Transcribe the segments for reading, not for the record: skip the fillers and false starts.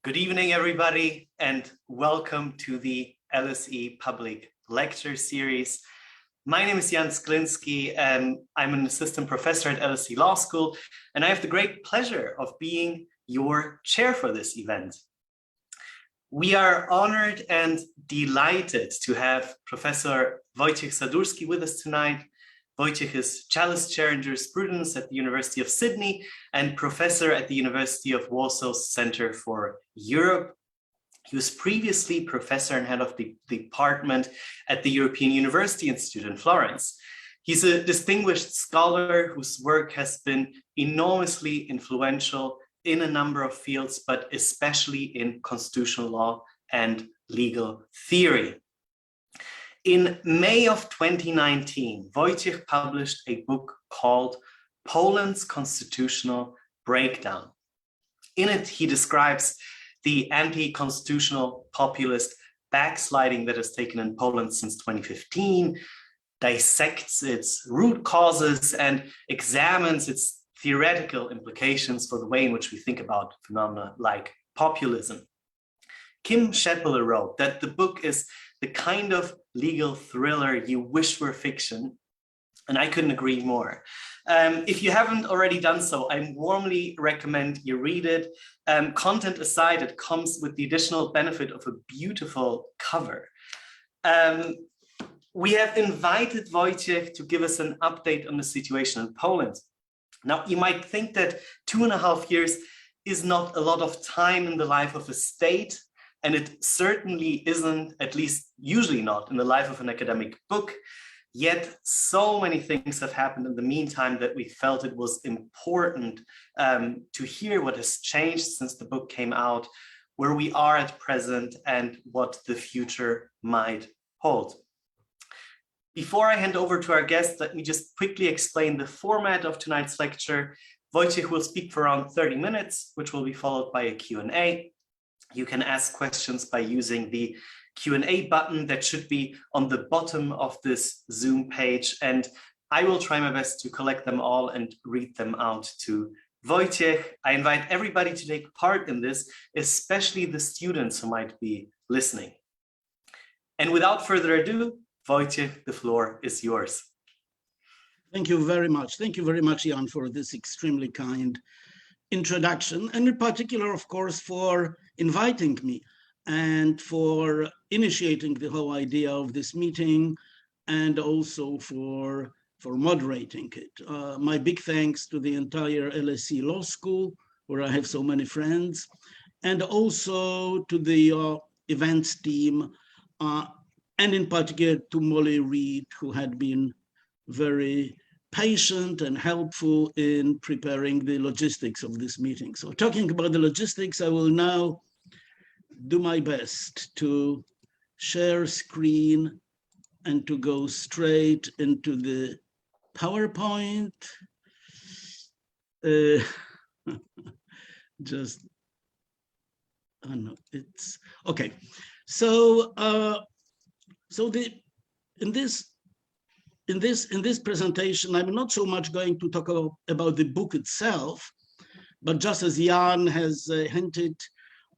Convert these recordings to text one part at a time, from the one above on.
Good evening, everybody, and welcome to the LSE Public Lecture Series. My name is Jan Zglinski, and I'm an assistant professor at LSE Law School, and I have the great pleasure of being your chair for this event. We are honored and delighted to have Professor Wojciech Sadurski with us tonight. Wojciech is Challis Chair in Jurisprudence at the University of Sydney and Professor at the University of Warsaw's Center for Europe. He was previously Professor and Head of the Department at the European University Institute in Florence. He's a distinguished scholar whose work has been enormously influential in a number of fields, but especially in constitutional law and legal theory. In May of 2019, Wojciech published a book called Poland's Constitutional Breakdown. In it, he describes the anti-constitutional populist backsliding that has taken in Poland since 2015, dissects its root causes, and examines its theoretical implications for the way in which we think about phenomena like populism. Kim Schettler wrote that the book is the kind of legal thriller you wish were fiction, and I couldn't agree more. If you haven't already done so, I warmly recommend you read it. Content aside, it comes with the additional benefit of a beautiful cover. We have invited Wojciech to give us an update on the situation in Poland. Now, you might think that 2.5 years is not a lot of time in the life of a state, and it certainly isn't, at least usually not, in the life of an academic book. Yet so many things have happened in the meantime that we felt it was important to hear what has changed since the book came out, where we are at present, and what the future might hold. Before I hand over to our guest, let me just quickly explain the format of tonight's lecture. Wojciech will speak for around 30 minutes, which will be followed by a Q&A. You can ask questions by using the Q&A button that should be on the bottom of this Zoom page, and I will try my best to collect them all and read them out to Wojciech. I invite everybody to take part in this, especially the students who might be listening. And without further ado, Wojciech, the floor is yours. Thank you very much. Thank you very much, Jan, for this extremely kind introduction, and in particular, of course, for inviting me and for initiating the whole idea of this meeting, and also for moderating it. My big thanks to the entire LSE Law School, where I have so many friends, and also to the events team, and in particular to Molly Reed, who had been very patient and helpful in preparing the logistics of this meeting. So talking about the logistics, I will now do my best to share screen and to go straight into the PowerPoint. Just, oh no, it's okay. So, in this presentation, I'm not so much going to talk about the book itself, but just as Jan has hinted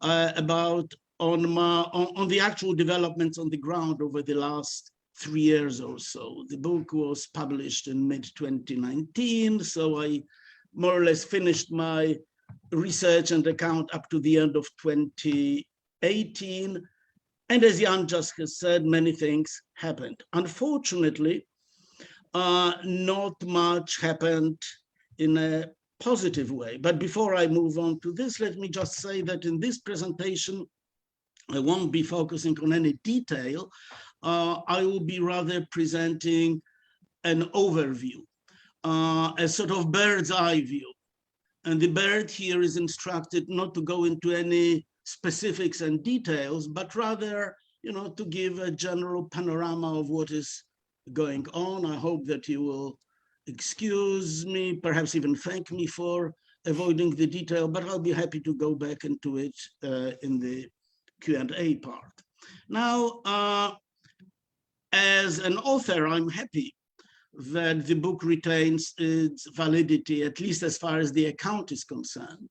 about on the actual developments on the ground over the last 3 years or so. The book was published in mid-2019, so I more or less finished my research and account up to the end of 2018. And as Jan just has said, many things happened. Unfortunately, not much happened in a positive way. But before I move on to this, let me just say that in this presentation, I won't be focusing on any detail. I will be rather presenting an overview, a sort of bird's eye view. And the bird here is instructed not to go into any specifics and details, but rather, to give a general panorama of what is going on. I hope that you will excuse me, perhaps even thank me for avoiding the detail, but I'll be happy to go back into it in the Q&A part. Now, as an author, I'm happy that the book retains its validity, at least as far as the account is concerned.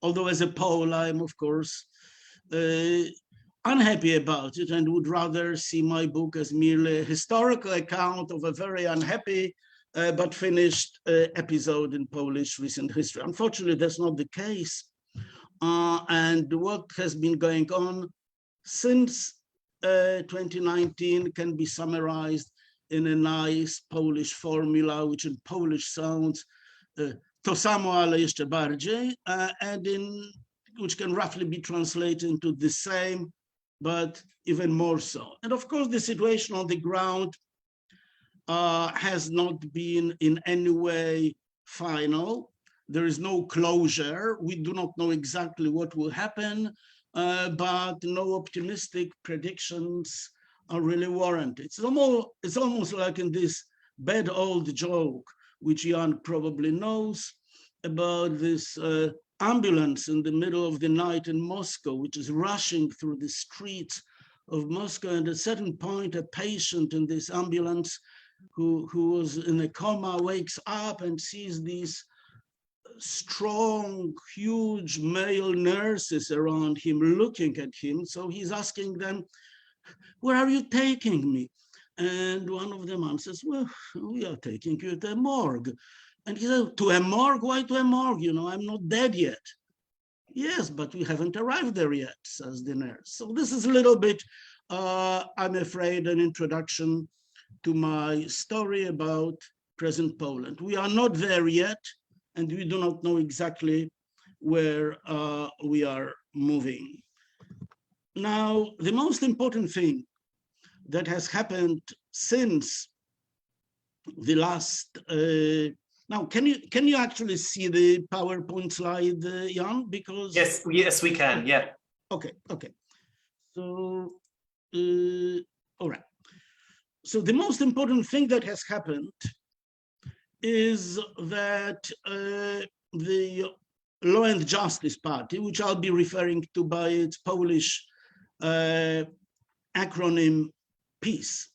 Although as a Pole, I'm of course unhappy about it and would rather see my book as merely a historical account of a very unhappy but finished episode in Polish recent history. Unfortunately, that's not the case. And what has been going on since 2019 can be summarized in a nice Polish formula, which in Polish sounds to samo, ale jeszcze bardziej, and which can roughly be translated into the same, but even more so. And of course, the situation on the ground has not been in any way final. There is no closure. We do not know exactly what will happen, but no optimistic predictions are really warranted. It's almost like in this bad old joke, which Jan probably knows, about this ambulance in the middle of the night in Moscow, which is rushing through the streets of Moscow. And at a certain point, a patient in this ambulance who was in a coma wakes up and sees these strong, huge male nurses around him looking at him. So he's asking them, "Where are you taking me?" And one of them answers, "Well, we are taking you to a morgue." And he said, "To a morgue? Why to a morgue? You know, I'm not dead yet." "Yes, but we haven't arrived there yet," says the nurse. So this is a little bit, I'm afraid, an introduction to my story about present Poland. We are not there yet, and we do not know exactly where we are moving. Now, the most important thing that has happened since the last, now, can you actually see the PowerPoint slide, Jan? Because yes, we can. Yeah. Okay. So, all right. So the most important thing that has happened is that the Law and Justice Party, which I'll be referring to by its Polish acronym PiS,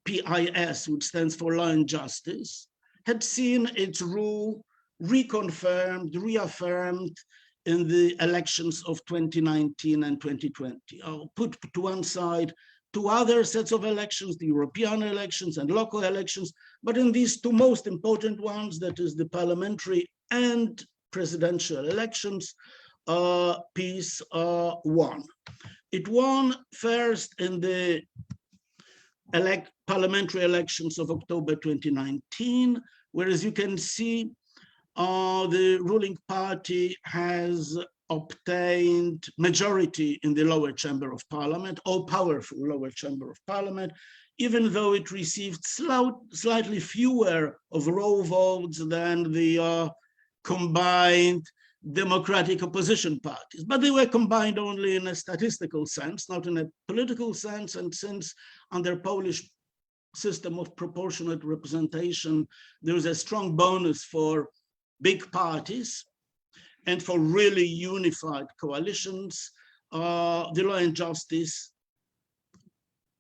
PIS, which stands for Law and Justice, had seen its rule reconfirmed, reaffirmed in the elections of 2019 and 2020. I'll put to one side two other sets of elections, the European elections and local elections, but in these two most important ones, that is the parliamentary and presidential elections, PiS won. It won first in the parliamentary elections of October 2019, where, as you can see, the ruling party has obtained majority in the lower chamber of parliament, all-powerful lower chamber of parliament, even though it received slightly fewer of roll votes than the combined democratic opposition parties. But they were combined only in a statistical sense, not in a political sense. And since under Polish system of proportionate representation, there is a strong bonus for big parties and for really unified coalitions, the Law and Justice,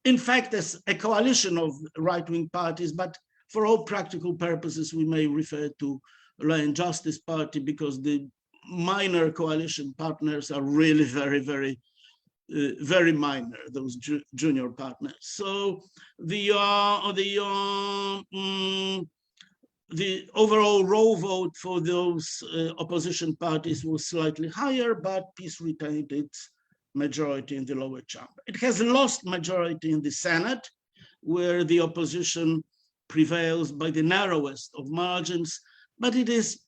in fact, as a coalition of right-wing parties, but for all practical purposes, we may refer to Law and Justice Party because the minor coalition partners are really very minor, those junior partners. So the overall roll vote for those opposition parties was slightly higher, but PiS retained its majority in the lower chamber. It has lost majority in the Senate, where the opposition prevails by the narrowest of margins, but it is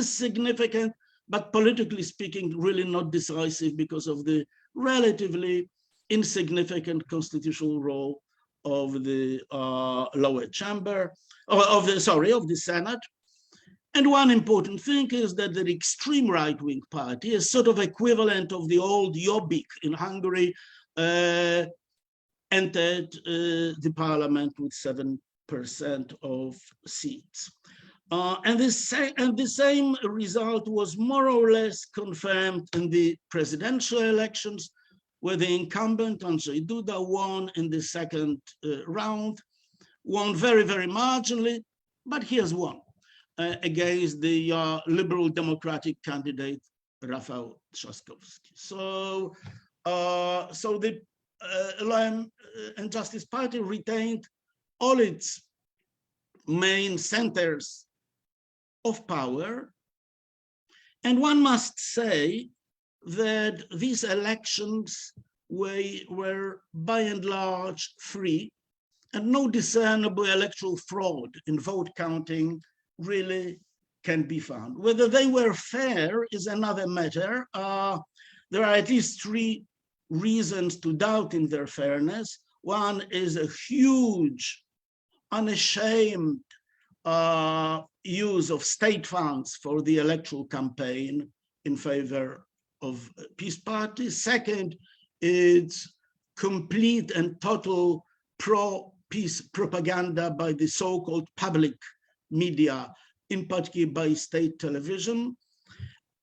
significant, but politically speaking, really not decisive because of the relatively insignificant constitutional role of the lower chamber, of the Senate. And one important thing is that the extreme right-wing party is sort of equivalent of the old Jobbik in Hungary, entered the parliament with 7% of seats. And the same result was more or less confirmed in the presidential elections, where the incumbent Andrzej Duda won in the second round, won very marginally, but he has won against the liberal democratic candidate Rafał Trzaskowski. So the Law and Justice Party retained all its main centers of power. And one must say that these elections were by and large free, and no discernible electoral fraud in vote counting really can be found. Whether they were fair is another matter. There are at least three reasons to doubt in their fairness. One is a huge, unashamed use of state funds for the electoral campaign in favor of peace parties. Second, it's complete and total pro-peace propaganda by the so-called public media, in particular by state television.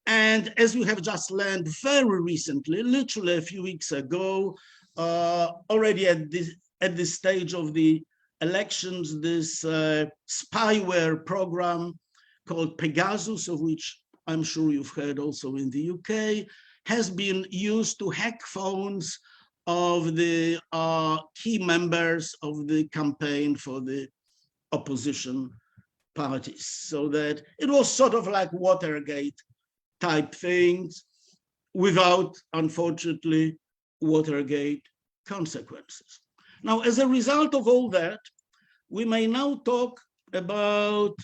And as we have just learned very recently, literally a few weeks ago, already at this stage of the elections, this spyware program called Pegasus, of which I'm sure you've heard also in the UK, has been used to hack phones of the key members of the campaign for the opposition parties. So that it was sort of like Watergate type things without, unfortunately, Watergate consequences. Now, as a result of all that, we may now talk about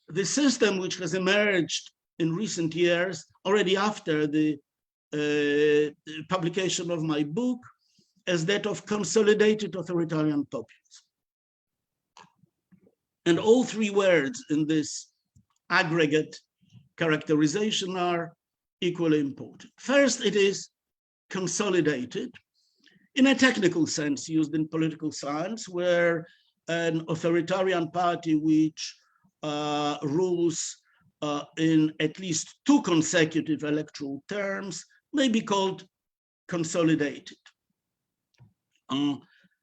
the system which has emerged in recent years, already after the publication of my book, as that of consolidated authoritarian populism. And all three words in this aggregate characterization are equally important. First, it is consolidated in a technical sense used in political science, where an authoritarian party which rules in at least two consecutive electoral terms may be called consolidated. And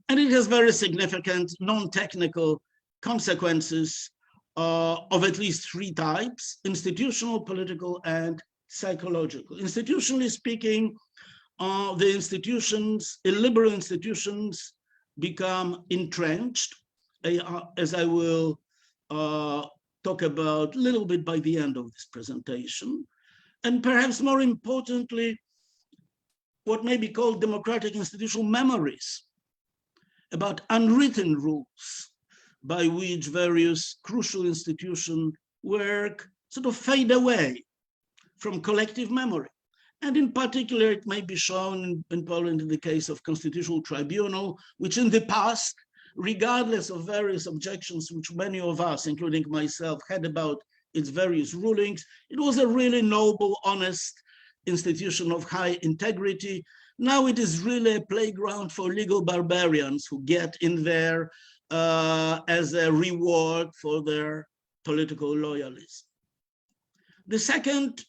it has very significant non-technical consequences of at least three types: institutional, political, and psychological. Institutionally speaking, the institutions, illiberal institutions, become entrenched, as I will talk about a little bit by the end of this presentation. And perhaps more importantly, what may be called democratic institutional memories about unwritten rules by which various crucial institutions work sort of fade away from collective memory. And in particular, it may be shown in Poland in the case of Constitutional Tribunal, which in the past, regardless of various objections which many of us, including myself, had about its various rulings, it was a really noble, honest institution of high integrity. Now it is really a playground for legal barbarians who get in there as a reward for their political loyalism. The second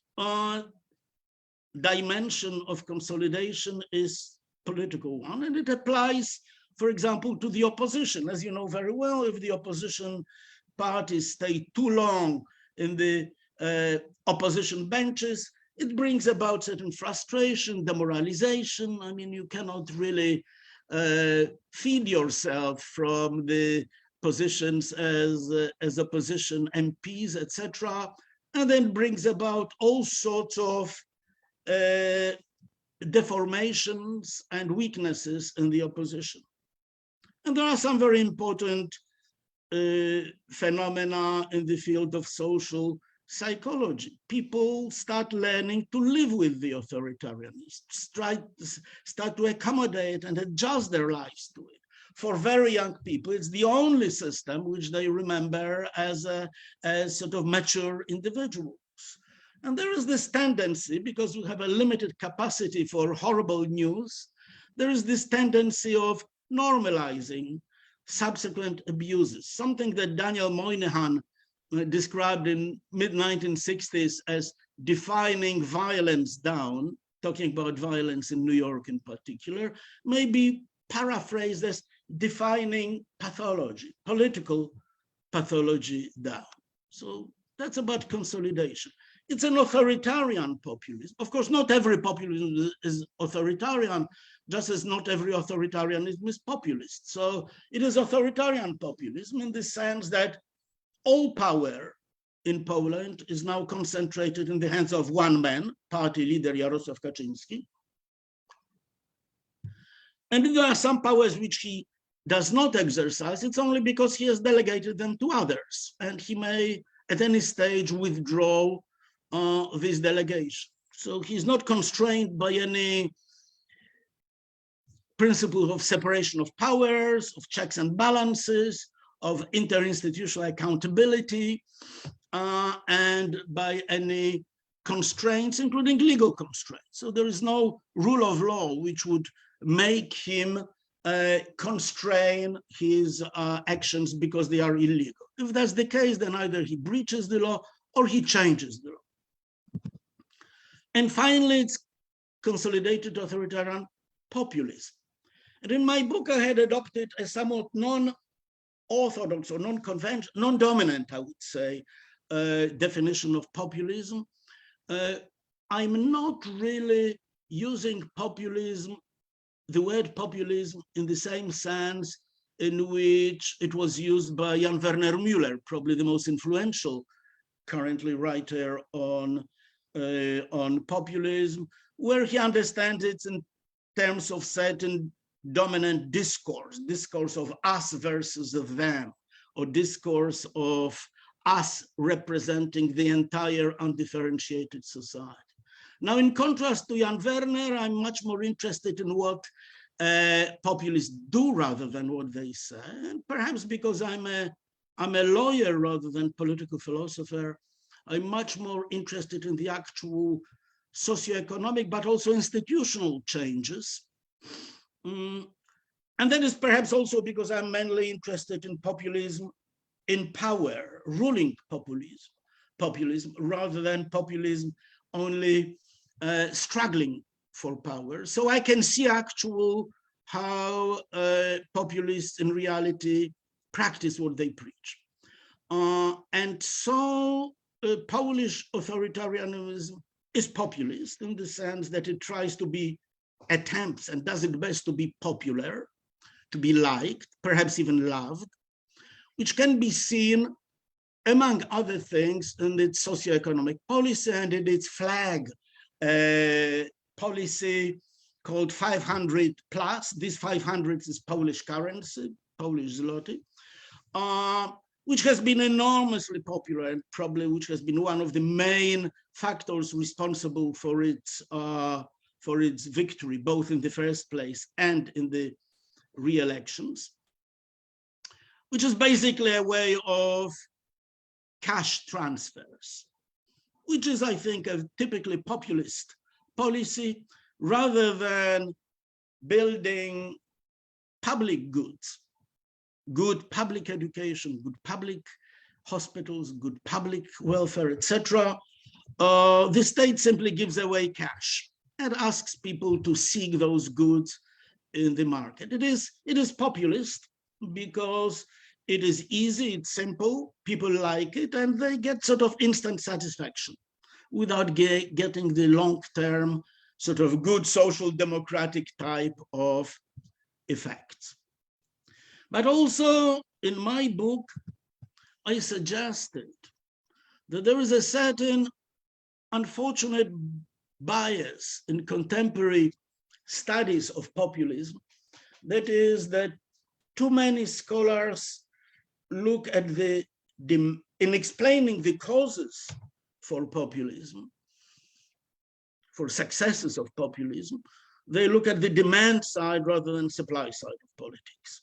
dimension of consolidation is political one, and it applies, for example, to the opposition. As you know very well, if the opposition parties stay too long in the opposition benches, it brings about certain frustration, demoralization. I mean, you cannot really feed yourself from the positions as opposition MPs, etc., and then brings about all sorts of deformations and weaknesses in the opposition. And there are some very important phenomena in the field of social psychology. People start learning to live with the authoritarianists, start to accommodate and adjust their lives to it. For very young people, it's the only system which they remember as sort of mature individuals. And there is this tendency, because we have a limited capacity for horrible news, there is this tendency of normalizing subsequent abuses, something that Daniel Moynihan described in mid-1960s as defining violence down, talking about violence in New York in particular, may be paraphrased as defining pathology, political pathology down. So that's about consolidation. it's an authoritarian populism. Of course, not every populism is authoritarian, just as not every authoritarianism is populist. So it is authoritarian populism in the sense that all power in Poland is now concentrated in the hands of one man, party leader Jarosław Kaczyński. And if there are some powers which he does not exercise, it's only because he has delegated them to others, and he may at any stage withdraw this delegation. So he's not constrained by any principle of separation of powers, of checks and balances, of interinstitutional accountability, and by any constraints, including legal constraints. So there is no rule of law which would make him constrain his actions because they are illegal. If that's the case, then either he breaches the law or he changes the law. And finally, it's consolidated authoritarian populism. And in my book, I had adopted a somewhat non-orthodox or non-conventional, non-dominant, I would say, definition of populism. I'm not really using populism, the word populism, in the same sense in which it was used by Jan Werner Müller, probably the most influential currently writer on populism, where he understands it in terms of certain dominant discourse of us versus of them, or discourse of us representing the entire undifferentiated society. Now, in contrast to Jan Werner, I'm much more interested in what populists do rather than what they say, and perhaps because I'm a lawyer rather than political philosopher, I'm much more interested in the actual socioeconomic but also institutional changes. And that is perhaps also because I'm mainly interested in populism in power, ruling populism rather than populism only struggling for power. So I can see how populists in reality practice what they preach. And so Polish authoritarianism is populist in the sense that it tries to be, attempts and does its best to be popular, to be liked, perhaps even loved, which can be seen, among other things, in its socioeconomic policy and in its flag policy called 500 plus. This 500 is Polish currency, Polish zloty, which has been enormously popular and probably which has been one of the main factors responsible for its victory, both in the first place and in the re-elections, which is basically a way of cash transfers, which is, I think, a typically populist policy rather than building public goods, good public education, good public hospitals, good public welfare, etc. The state simply gives away cash and asks people to seek those goods in the market. It is populist because it is easy, it's simple, people like it, and they get sort of instant satisfaction without getting the long-term sort of good social democratic type of effects. But also in my book, I suggested that there is a certain unfortunate bias in contemporary studies of populism. That is that too many scholars look at in explaining the causes for populism, for successes of populism, they look at the demand side rather than supply side of politics.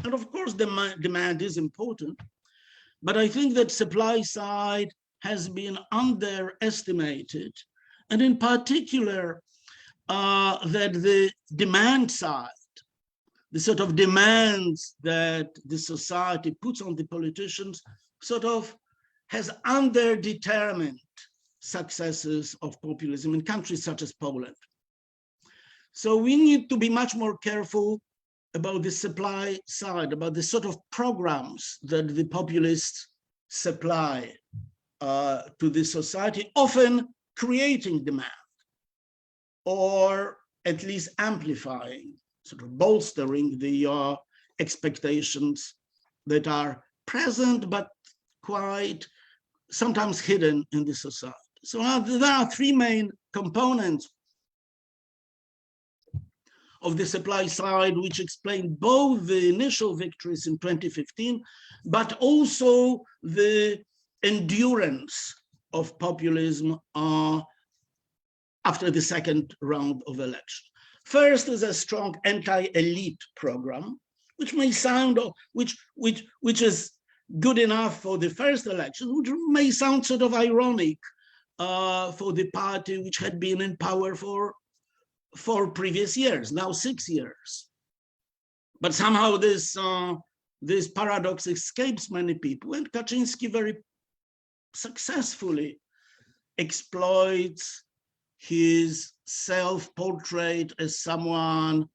And of course, demand is important, but I think that supply side has been underestimated, and in particular, that the demand side, the sort of demands that the society puts on the politicians, sort of has underdetermined successes of populism in countries such as Poland. So we need to be much more careful about the supply side, about the sort of programs that the populists supply to the society, often creating demand, or at least amplifying, sort of bolstering the expectations that are present but quite sometimes hidden in the society. So there are three main components of the supply side, which explain both the initial victories in 2015, but also the endurance of populism after the second round of election. First is a strong anti-elite program, which may sound, which is good enough for the first election, which may sound sort of ironic for the party which had been in power for previous years, now 6 years. But somehow this paradox escapes many people, and Kaczynski very successfully exploits his self-portrait as someone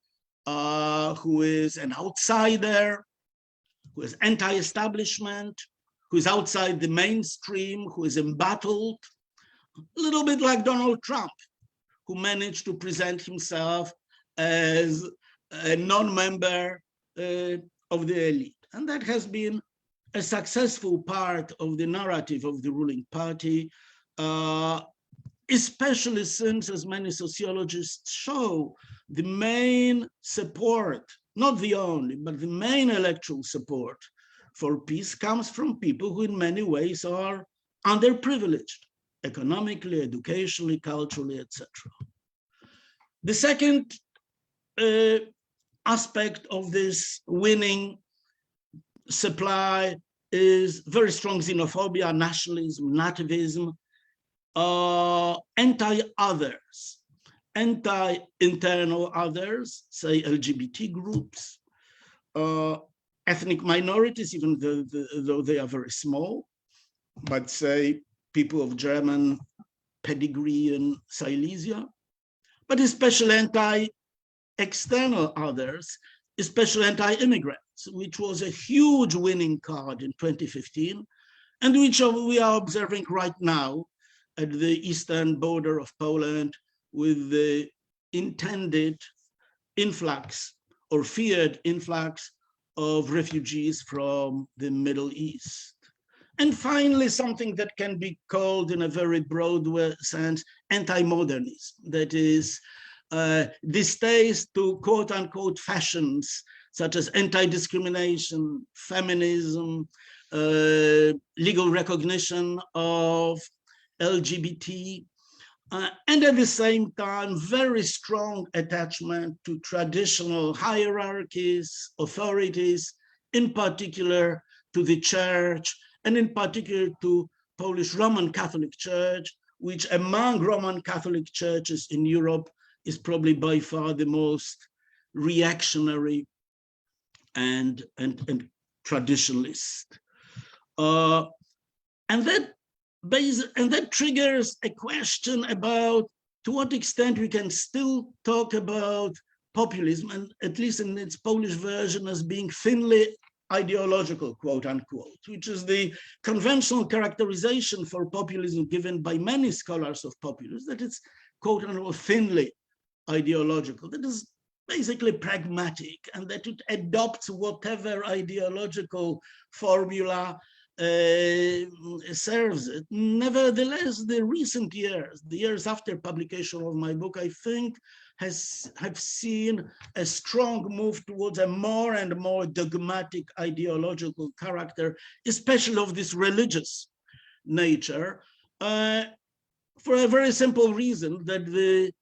who is an outsider, who is anti-establishment, who is outside the mainstream, who is embattled, a little bit like Donald Trump, who managed to present himself as a non-member of the elite. And that has been a successful part of the narrative of the ruling party, especially since, as many sociologists show, the main support, not the only, but the main electoral support for peace comes from people who in many ways are underprivileged, economically, educationally, culturally, etc. The second aspect of this winning supply is very strong xenophobia, nationalism, nativism, anti-others, anti-internal others, say LGBT groups, ethnic minorities, even though they are very small, but say people of German pedigree in Silesia, but especially anti-external others, especially anti-immigrants, which was a huge winning card in 2015, and which we are observing right now at the eastern border of Poland with the intended influx or feared influx of refugees from the Middle East. And finally, something that can be called in a very broad sense, anti-modernism, that is distaste to quote unquote fashions such as anti-discrimination, feminism, legal recognition of LGBT, and at the same time, very strong attachment to traditional hierarchies, authorities, in particular to the church, and in particular to Polish Roman Catholic Church, which among Roman Catholic churches in Europe is probably by far the most reactionary and traditionalist. And that triggers a question about to what extent we can still talk about populism, and at least in its Polish version, as being thinly ideological, quote unquote, which is the conventional characterization for populism given by many scholars of populism, that it's quote unquote thinly ideological, that is basically pragmatic, and that it adopts whatever ideological formula serves it. Nevertheless, the recent years, the years after publication of my book, I think have seen a strong move towards a more and more dogmatic ideological character, especially of this religious nature, for a very simple reason, that the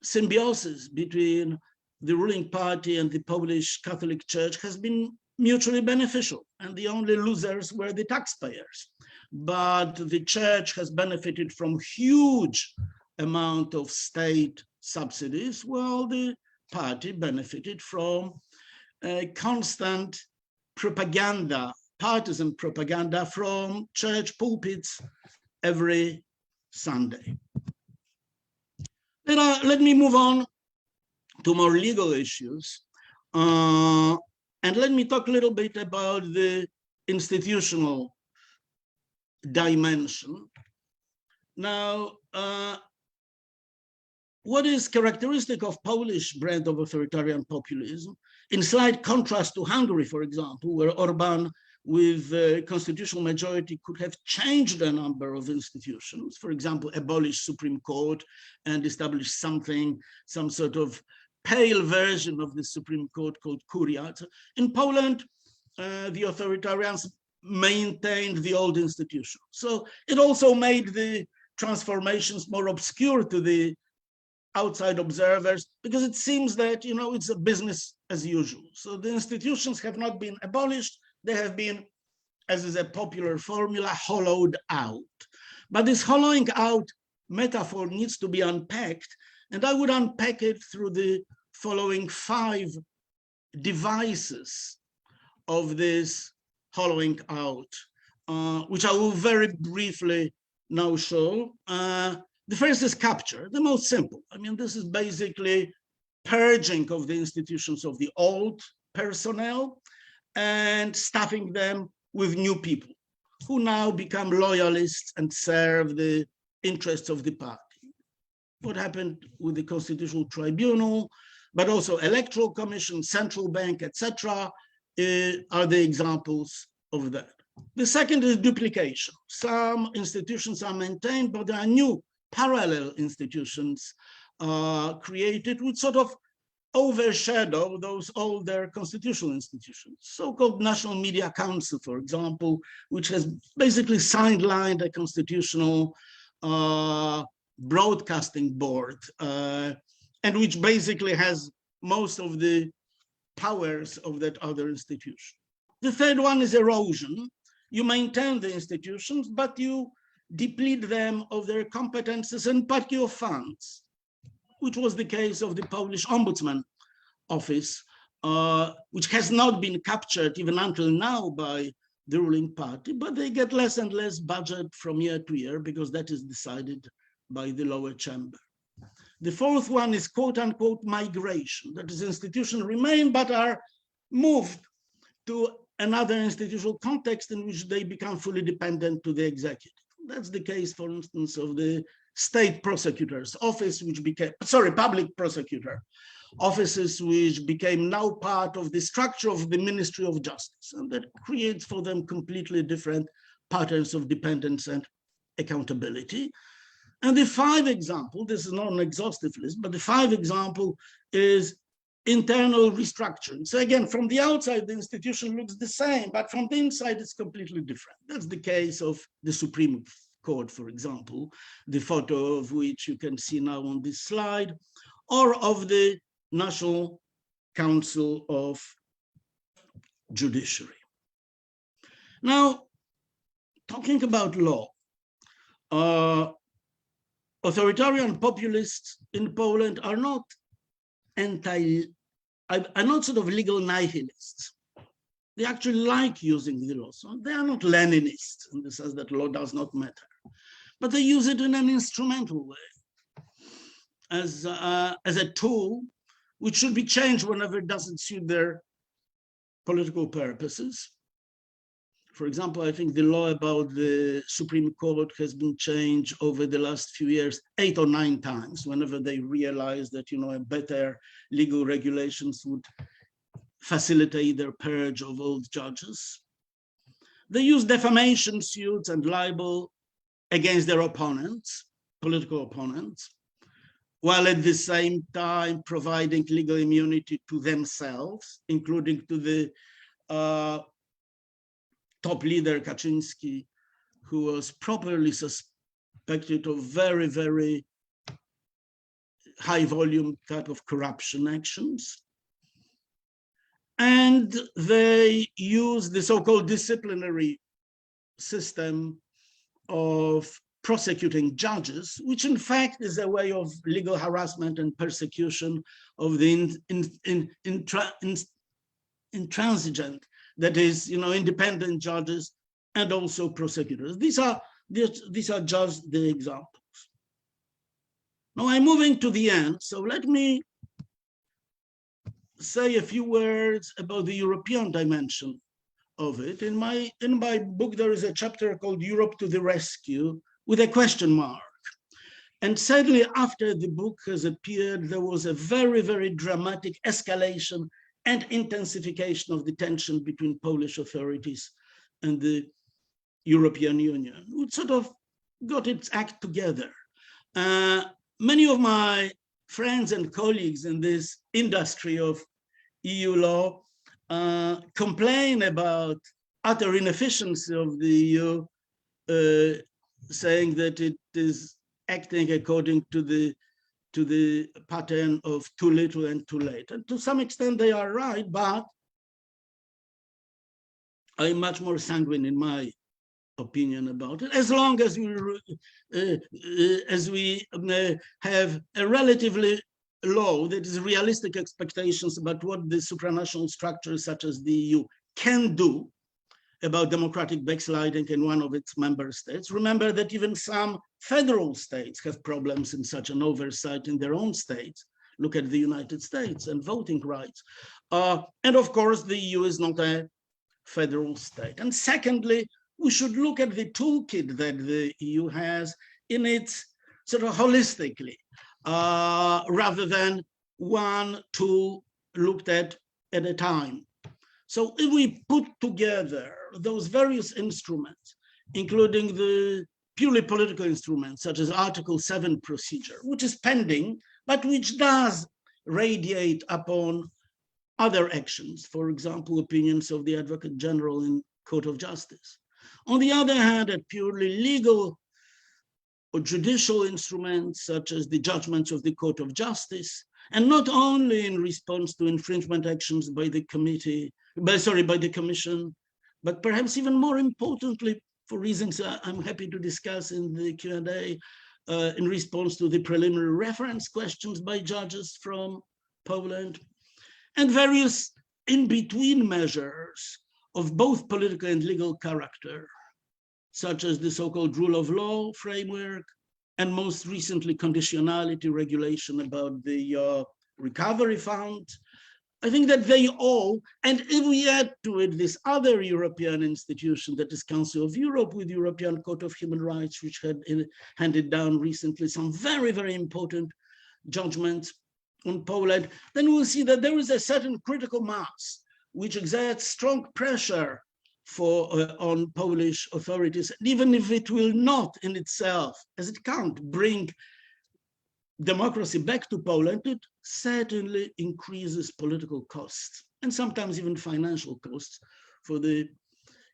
symbiosis between the ruling party and the Polish Catholic Church has been mutually beneficial, and the only losers were the taxpayers. But the church has benefited from huge amount of state subsidies, while the party benefited from constant propaganda, partisan propaganda from church pulpits every Sunday. Let me move on to more legal issues. And let me talk a little bit about the institutional dimension. Now, what is characteristic of Polish brand of authoritarian populism, in slight contrast to Hungary, for example, where Orban with a constitutional majority could have changed a number of institutions, for example, abolish Supreme Court and establish some sort of pale version of the Supreme Court called Kuria. In Poland, the authoritarians maintained the old institution. So it also made the transformations more obscure to the outside observers, because it seems that, it's a business as usual. So the institutions have not been abolished, they have been, as is a popular formula, hollowed out. But this hollowing out metaphor needs to be unpacked, and I would unpack it through the following 5 devices of this hollowing out, which I will very briefly now show. The first is capture, the most simple. I mean, this is basically purging of the institutions of the old personnel and stuffing them with new people who now become loyalists and serve the interests of the party. What happened with the Constitutional Tribunal, but also Electoral Commission, Central Bank, etc., are the examples of that. The second is duplication. Some institutions are maintained, but there are new parallel institutions created which sort of overshadow those older constitutional institutions. So-called National Media Council, for example, which has basically sidelined a constitutional broadcasting board, and which basically has most of the powers of that other institution. The third one is erosion. You maintain the institutions, but you deplete them of their competences and partly of funds, which was the case of the Polish Ombudsman Office, which has not been captured even until now by the ruling party, but they get less and less budget from year to year because that is decided by the lower chamber. The fourth one is quote unquote migration, that is, institutions remain but are moved to another institutional context in which they become fully dependent to the executive. That's the case, for instance, of the state prosecutor's office, which became, public prosecutor offices, which became now part of the structure of the Ministry of Justice. And that creates for them completely different patterns of dependence and accountability. And the 5 example, this is not an exhaustive list, but the 5 example is internal restructuring. So again, from the outside, the institution looks the same, but from the inside, it's completely different. That's the case of the Supreme Court, for example, the photo of which you can see now on this slide, or of the National Council of Judiciary. Now, talking about law, authoritarian populists in Poland are not sort of legal nihilists. They actually like using the law. So they are not Leninists in the sense that law does not matter, but they use it in an instrumental way as a tool which should be changed whenever it doesn't suit their political purposes. For example, I think the law about the Supreme Court has been changed over the last few years 8 or 9 times, whenever they realized that, better legal regulations would facilitate their purge of old judges. They use defamation suits and libel against their opponents, political opponents, while at the same time providing legal immunity to themselves, including to the top leader Kaczynski, who was properly suspected of very, very high volume type of corruption actions. And they use the so-called disciplinary system of prosecuting judges, which in fact is a way of legal harassment and persecution of the intransigent, that is, independent judges and also prosecutors. These are just the examples. Now I'm moving to the end, so let me say a few words about the European dimension of it. In my book, there is a chapter called Europe to the Rescue with a question mark. And sadly, after the book has appeared, there was a very, very dramatic escalation and intensification of the tension between Polish authorities and the European Union, which sort of got its act together. Many of my friends and colleagues in this industry of EU law complain about utter inefficiency of the EU, saying that it is acting according to the pattern of too little and too late. And to some extent they are right, but I'm much more sanguine in my opinion about it, as long as we have a relatively low, that is realistic expectations about what the supranational structures such as the EU can do about democratic backsliding in one of its member states. Remember that even some federal states have problems in such an oversight in their own states. Look at the United States and voting rights. And of course, the EU is not a federal state. And secondly, we should look at the toolkit that the EU has in its sort of holistically, rather than one tool looked at a time. So if we put together those various instruments, including the purely political instruments, such as Article 7 procedure, which is pending, but which does radiate upon other actions, for example, opinions of the Advocate General in Court of Justice. On the other hand, at purely legal or judicial instruments, such as the judgments of the Court of Justice, and not only in response to infringement actions by the Commission, but perhaps even more importantly, for reasons I'm happy to discuss in the Q&A, in response to the preliminary reference questions by judges from Poland, and various in-between measures of both political and legal character, such as the so-called rule of law framework, and most recently conditionality regulation about the recovery fund. I think that they all, and if we add to it this other European institution that is Council of Europe with European Court of Human Rights, which had handed down recently some very, very important judgments on Poland, then we'll see that there is a certain critical mass which exerts strong pressure on Polish authorities, even if it will not in itself, as it can't bring democracy back to Poland, it certainly increases political costs and sometimes even financial costs for the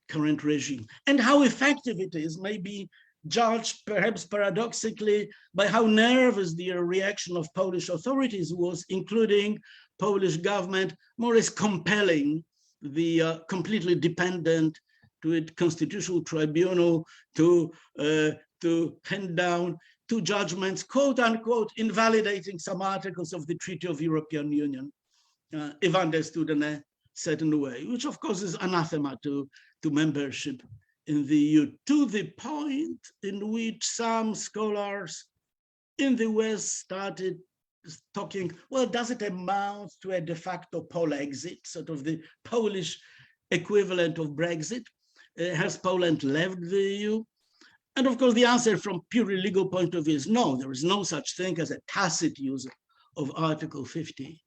current regime. And how effective it is may be judged, perhaps paradoxically, by how nervous the reaction of Polish authorities was, including Polish government more or less compelling the completely dependent to its constitutional tribunal to hand down two judgments, quote unquote, invalidating some articles of the Treaty of European Union, if understood in a certain way, which of course is anathema to membership in the EU, to the point in which some scholars in the West started talking, well, does it amount to a de facto Polexit, sort of the Polish equivalent of Brexit? Has Poland left the EU? And of course, the answer from purely legal point of view is no, there is no such thing as a tacit use of Article 50.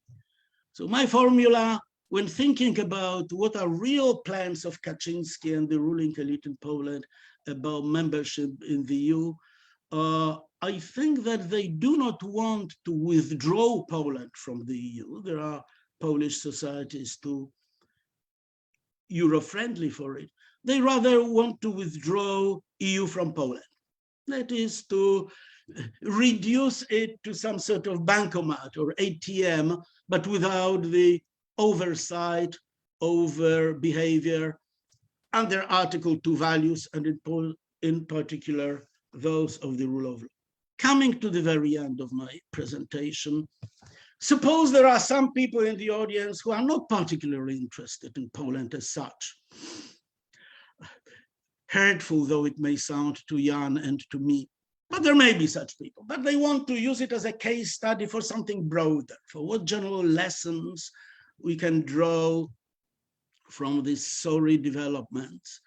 So my formula, when thinking about what are real plans of Kaczynski and the ruling elite in Poland about membership in the EU, I think that they do not want to withdraw Poland from the EU. There are Polish societies too Euro-friendly for it. They rather want to withdraw EU from Poland. That is to reduce it to some sort of bankomat or ATM, but without the oversight over behavior under Article 2 values, and in particular, those of the rule of law. Coming to the very end of my presentation, suppose there are some people in the audience who are not particularly interested in Poland as such. Hurtful though it may sound to Jan and to me, but there may be such people, but they want to use it as a case study for something broader, for what general lessons we can draw from these sorry developments,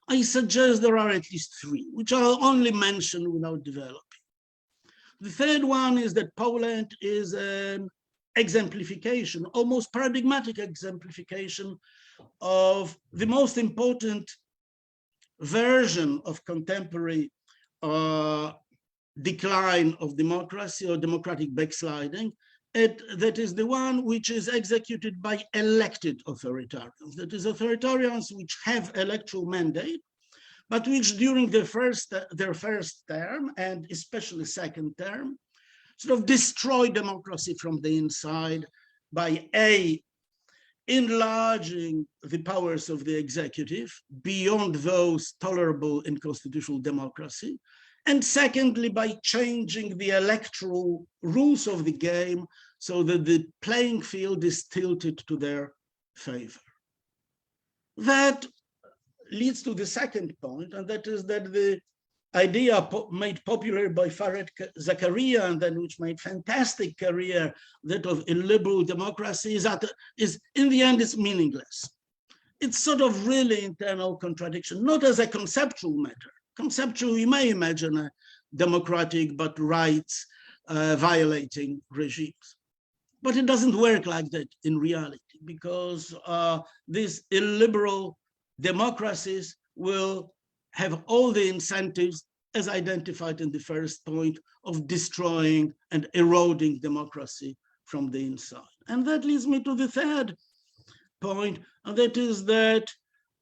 I suggest there are at least three, which I'll only mention without developing. The third one is that Poland is an exemplification, almost paradigmatic exemplification of the most important version of contemporary decline of democracy or democratic backsliding. That is the one which is executed by elected authoritarians. That is, authoritarians which have electoral mandate, but which during their first term, and especially second term, sort of destroy democracy from the inside by enlarging the powers of the executive beyond those tolerable in constitutional democracy, and secondly, by changing the electoral rules of the game so that the playing field is tilted to their favor. That leads to the second point, and that is that the idea made popular by Fareed Zakaria, and then which made fantastic career, that of illiberal democracy, is in the end, it's meaningless. It's sort of really internal contradiction, not as a conceptual matter. Conceptually, we may imagine a democratic but rights violating regimes. But it doesn't work like that in reality, because these illiberal democracies will have all the incentives, as identified in the first point, of destroying and eroding democracy from the inside. And that leads me to the third point, and that is that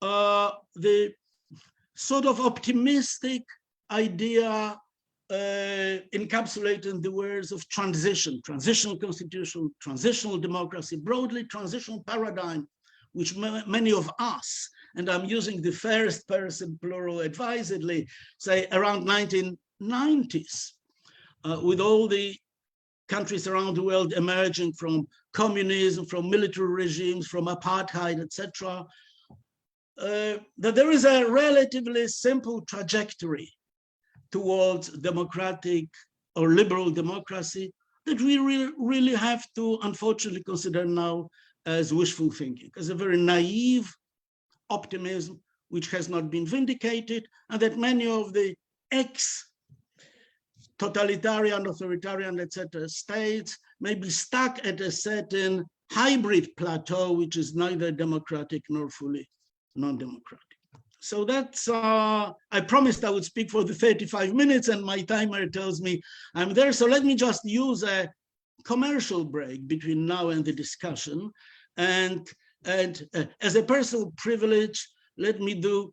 the sort of optimistic idea encapsulated in the words of transition, transitional constitution, transitional democracy, broadly transitional paradigm, which many of us, and I'm using the first person plural advisedly, say around 1990s, with all the countries around the world emerging from communism, from military regimes, from apartheid, etc., that there is a relatively simple trajectory towards democratic or liberal democracy that we really have to, unfortunately, consider now as wishful thinking, as a very naive optimism which has not been vindicated, and that many of the ex-totalitarian, authoritarian, etc. states may be stuck at a certain hybrid plateau, which is neither democratic nor fully non-democratic. So that's, I promised I would speak for the 35 minutes, and my timer tells me I'm there. So let me just use a commercial break between now and the discussion. And as a personal privilege, let me do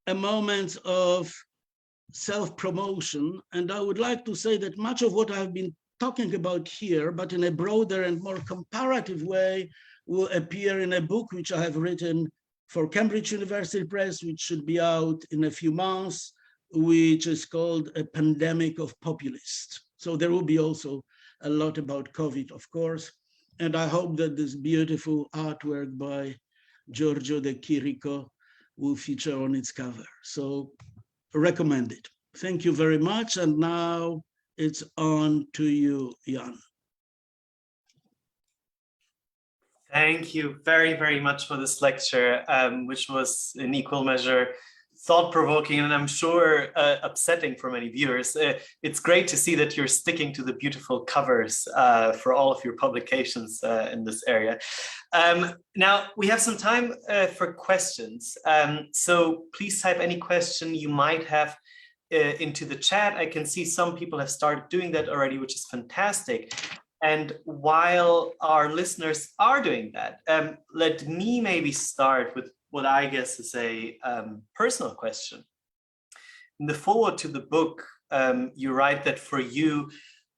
a moment of self-promotion. And I would like to say that much of what I've been talking about here, but in a broader and more comparative way, will appear in a book which I have written for Cambridge University Press, which should be out in a few months, which is called A Pandemic of Populists. So there will be also a lot about COVID, of course. And I hope that this beautiful artwork by Giorgio De Chirico will feature on its cover. So recommend it. Thank you very much. And now it's on to you, Jan. Thank you very, very much for this lecture, which was in equal measure thought-provoking and I'm sure upsetting for many viewers. It's great to see that you're sticking to the beautiful covers for all of your publications in this area. Now, we have some time for questions. So please type any question you might have into the chat. I can see some people have started doing that already, which is fantastic. And while our listeners are doing that, let me maybe start with what I guess is a personal question. In the foreword to the book, you write that for you,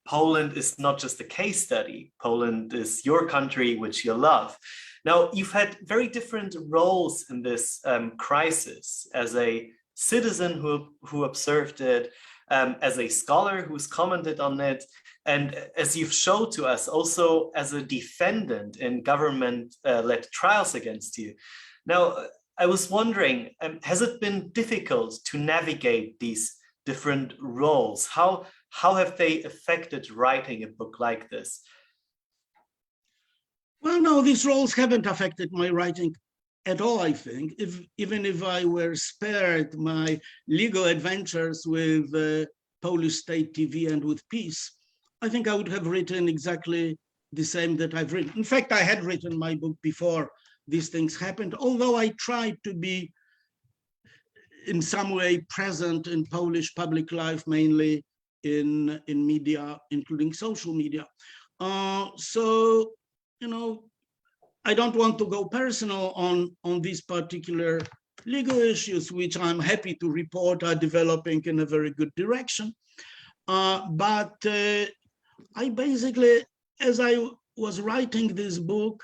Poland is not just a case study. Poland is your country, which you love. Now, you've had very different roles in this crisis, as a citizen who observed it, as a scholar who's commented on it, and as you've showed to us, also as a defendant in government-led trials against you. Now, I was wondering, has it been difficult to navigate these different roles? How have they affected writing a book like this? Well, no, these roles haven't affected my writing at all, I think. Even if I were spared my legal adventures with Polish state TV and with peace, I think I would have written exactly the same that I've written. In fact, I had written my book before these things happened, although I tried to be in some way present in Polish public life, mainly in media, including social media. So, you know, I don't want to go personal on these particular legal issues, which I'm happy to report are developing in a very good direction. But I basically, as I was writing this book,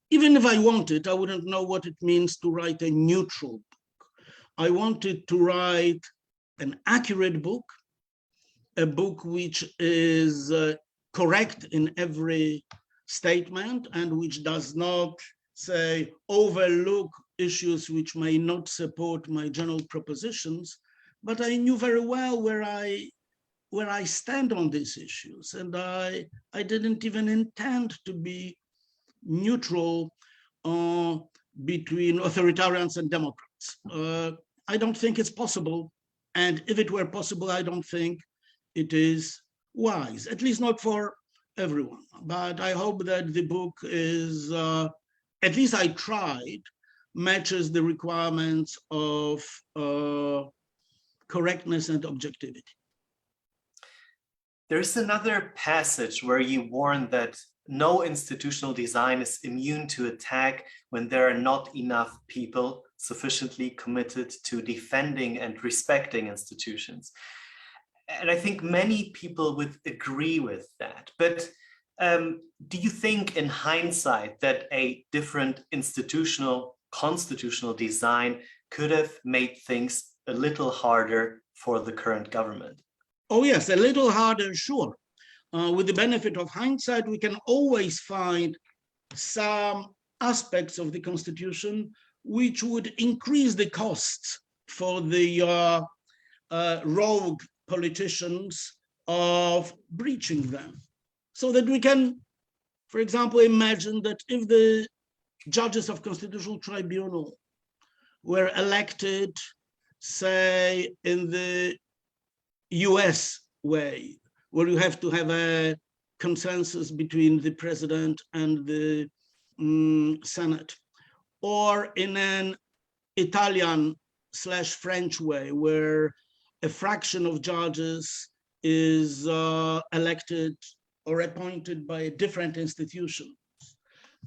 even if I wanted, I wouldn't know what it means to write a neutral book. I wanted to write an accurate book, a book which is correct in every statement and which does not, say, overlook issues which may not support my general propositions. But I knew very well where I stand on these issues, and I didn't even intend to be neutral between authoritarians and democrats. I don't think it's possible, and if it were possible, I don't think it is wise, at least not for everyone. But I hope that the book is, at least I tried, matches the requirements of correctness and objectivity. There's another passage where you warn that no institutional design is immune to attack when there are not enough people sufficiently committed to defending and respecting institutions. And I think many people would agree with that. But do you think in hindsight that a different institutional, constitutional design could have made things a little harder for the current government? Oh yes, a little harder, sure. With the benefit of hindsight, we can always find some aspects of the Constitution which would increase the costs for the rogue politicians of breaching them. So that we can, for example, imagine that if the judges of Constitutional Tribunal were elected, say, in the US way, where you have to have a consensus between the president and the Senate, or in an Italian/French way, where a fraction of judges is elected or appointed by a different institution,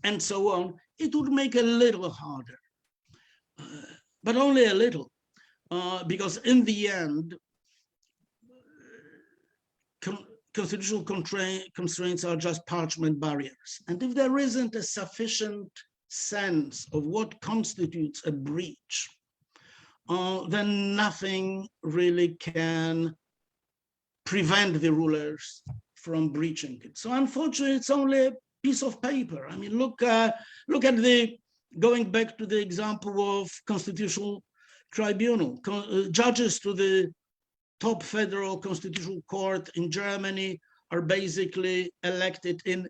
and so on, it would make a little harder, but only a little, because in the end, constitutional constraints are just parchment barriers. And if there isn't a sufficient sense of what constitutes a breach, then nothing really can prevent the rulers from breaching it. So unfortunately, it's only a piece of paper. I mean, look at the, going back to the example of Constitutional Tribunal, judges to the top federal constitutional court in Germany are basically elected in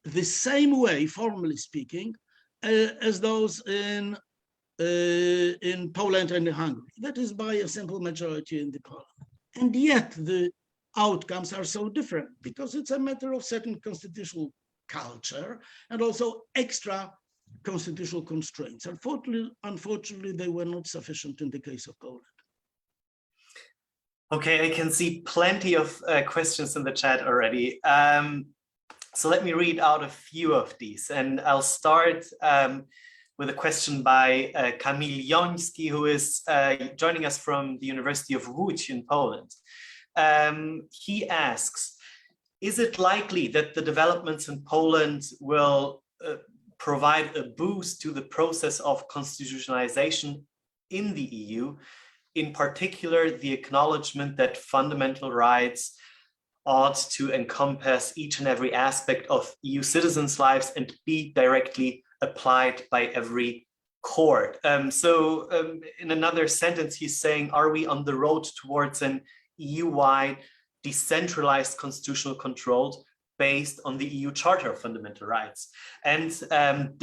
the same way, formally speaking, as those in Poland and Hungary. That is by a simple majority in the parliament. And yet the outcomes are so different because it's a matter of certain constitutional culture and also extra constitutional constraints. Unfortunately, they were not sufficient in the case of Poland. Okay, I can see plenty of questions in the chat already. So let me read out a few of these, and I'll start with a question by Kamil Joński, who is joining us from the University of Łódź in Poland. He asks, is it likely that the developments in Poland will provide a boost to the process of constitutionalization in the EU? In particular, the acknowledgement that fundamental rights ought to encompass each and every aspect of EU citizens' lives and be directly applied by every court. In another sentence, he's saying, are we on the road towards an EU-wide decentralized constitutional control based on the EU Charter of Fundamental Rights, and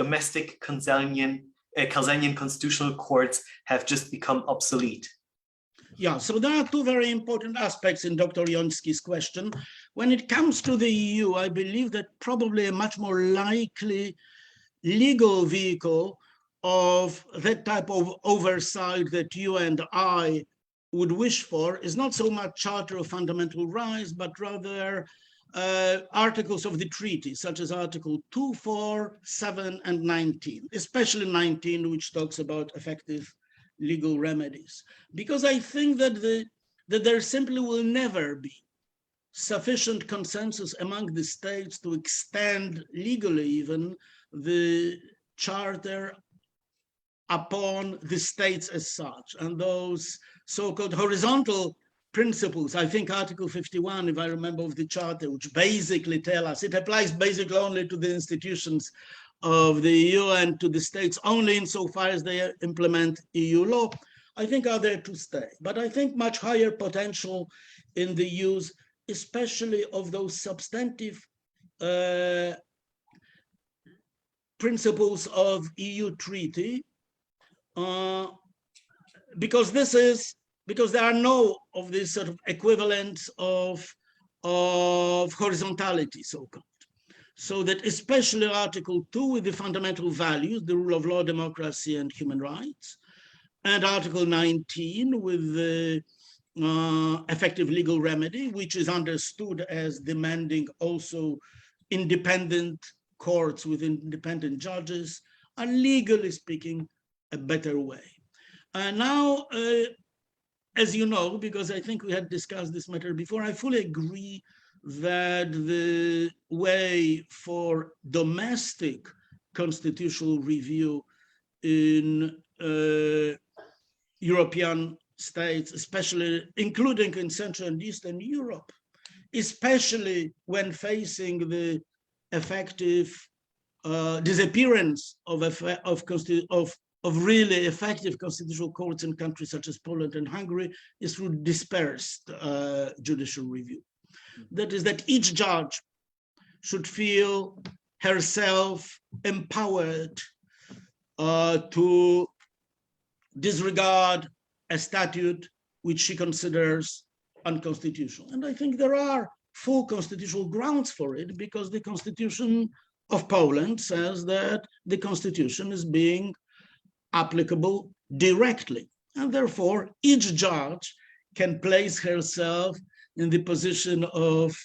domestic Kelsenian constitutional courts have just become obsolete. Yeah, so there are two very important aspects in Dr. Joński's question. When it comes to the EU, I believe that probably a much more likely legal vehicle of that type of oversight that you and I would wish for is not so much Charter of Fundamental Rights, but rather articles of the treaty, such as Article 2, 4, 7, and 19, especially 19, which talks about effective legal remedies. Because I think that there simply will never be sufficient consensus among the states to extend legally even the Charter upon the states as such. And those so-called horizontal principles, I think Article 51, if I remember, of the Charter, which basically tell us it applies basically only to the institutions of the EU and to the states only insofar as they implement EU law, I think are there to stay. But I think much higher potential in the use, especially of those substantive principles of EU treaty, because there are no of these sort of equivalents of horizontality, so-called. So that especially Article 2 with the fundamental values, the rule of law, democracy, and human rights, and Article 19 with the effective legal remedy, which is understood as demanding also independent courts with independent judges, are legally speaking a better way. Now, as you know, because I think we had discussed this matter before, I fully agree that the way for domestic constitutional review in European states, especially including in Central and Eastern Europe, especially when facing the effective disappearance of really effective constitutional courts in countries such as Poland and Hungary, is through dispersed judicial review. That is, that each judge should feel herself empowered to disregard a statute which she considers unconstitutional. And I think there are full constitutional grounds for it, because the Constitution of Poland says that the Constitution is being applicable directly. And therefore, each judge can place herself in the position of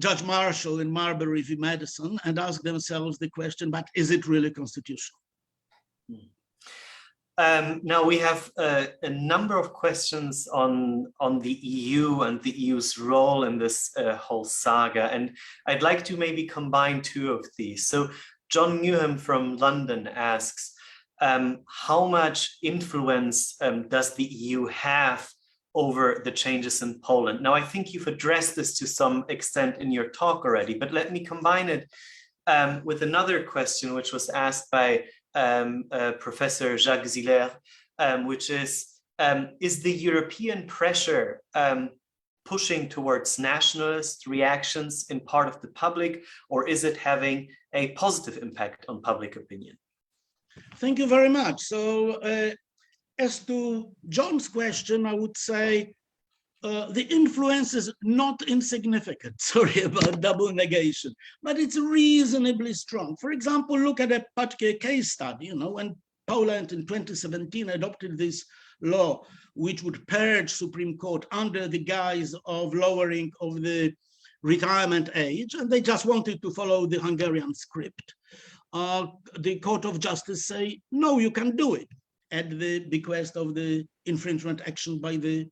Judge Marshall in Marbury v. Madison and ask themselves the question, but is it really constitutional? Now we have a number of questions on the EU and the EU's role in this whole saga, and I'd like to maybe combine two of these. So John Newham from London asks, how much influence does the EU have over the changes in Poland? Now, I think you've addressed this to some extent in your talk already, but let me combine it with another question which was asked by Professor Jacques Ziller, which is the European pressure pushing towards nationalist reactions in part of the public, or is it having a positive impact on public opinion? Thank you very much. So as to John's question, I would say the influence is not insignificant. Sorry about double negation, but it's reasonably strong. For example, look at a particular case study. You know, when Poland in 2017 adopted this law, which would purge Supreme Court under the guise of lowering of the retirement age, and they just wanted to follow the Hungarian script. The Court of Justice say, no, you can do it, at the bequest of the infringement action by the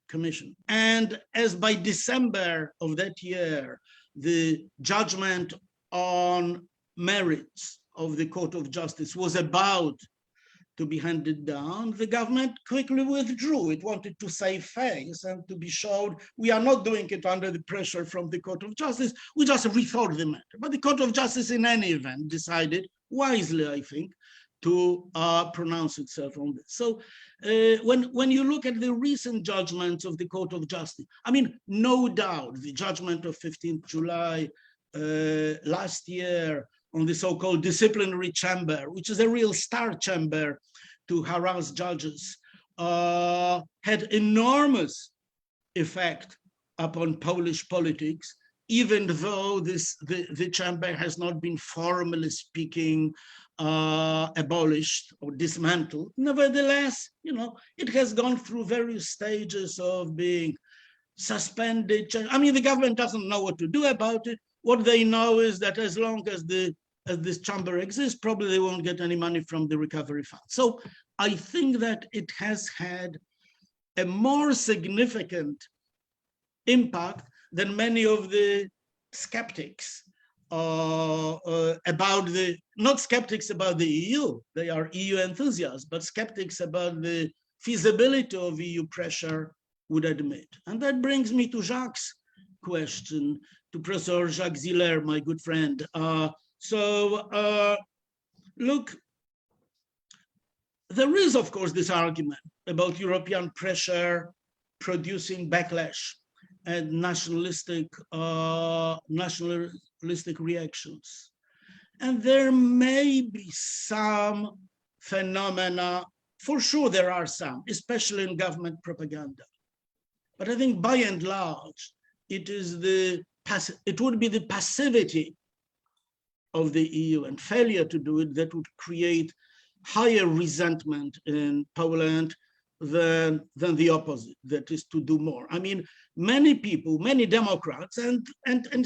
Commission. And as by December of that year, the judgment on merits of the Court of Justice was about to be handed down, the government quickly withdrew. It wanted to save face and to be showed we are not doing it under the pressure from the Court of Justice. We just rethought the matter. But the Court of Justice, in any event, decided wisely, I think, to pronounce itself on this. So when you look at the recent judgments of the Court of Justice, I mean, no doubt the judgment of 15th July last year on the so-called disciplinary chamber, which is a real star chamber to harass judges, had enormous effect upon Polish politics, even though the chamber has not been formally speaking abolished or dismantled. Nevertheless, it has gone through various stages of being suspended. I mean, the government doesn't know what to do about it. What they know is that as long as this chamber exists, probably they won't get any money from the recovery fund. So I think that it has had a more significant impact than many of the skeptics not skeptics about the EU, they are EU enthusiasts, but skeptics about the feasibility of EU pressure would admit. And that brings me to Jacques' question, to Professor Jacques Ziller, my good friend. Look, there is, of course, this argument about European pressure producing backlash and nationalistic reactions. And there may be some phenomena, for sure there are some, especially in government propaganda. But I think by and large, it would be the passivity of the EU and failure to do it that would create higher resentment in Poland than the opposite, that is to do more. I mean, many people, many Democrats, and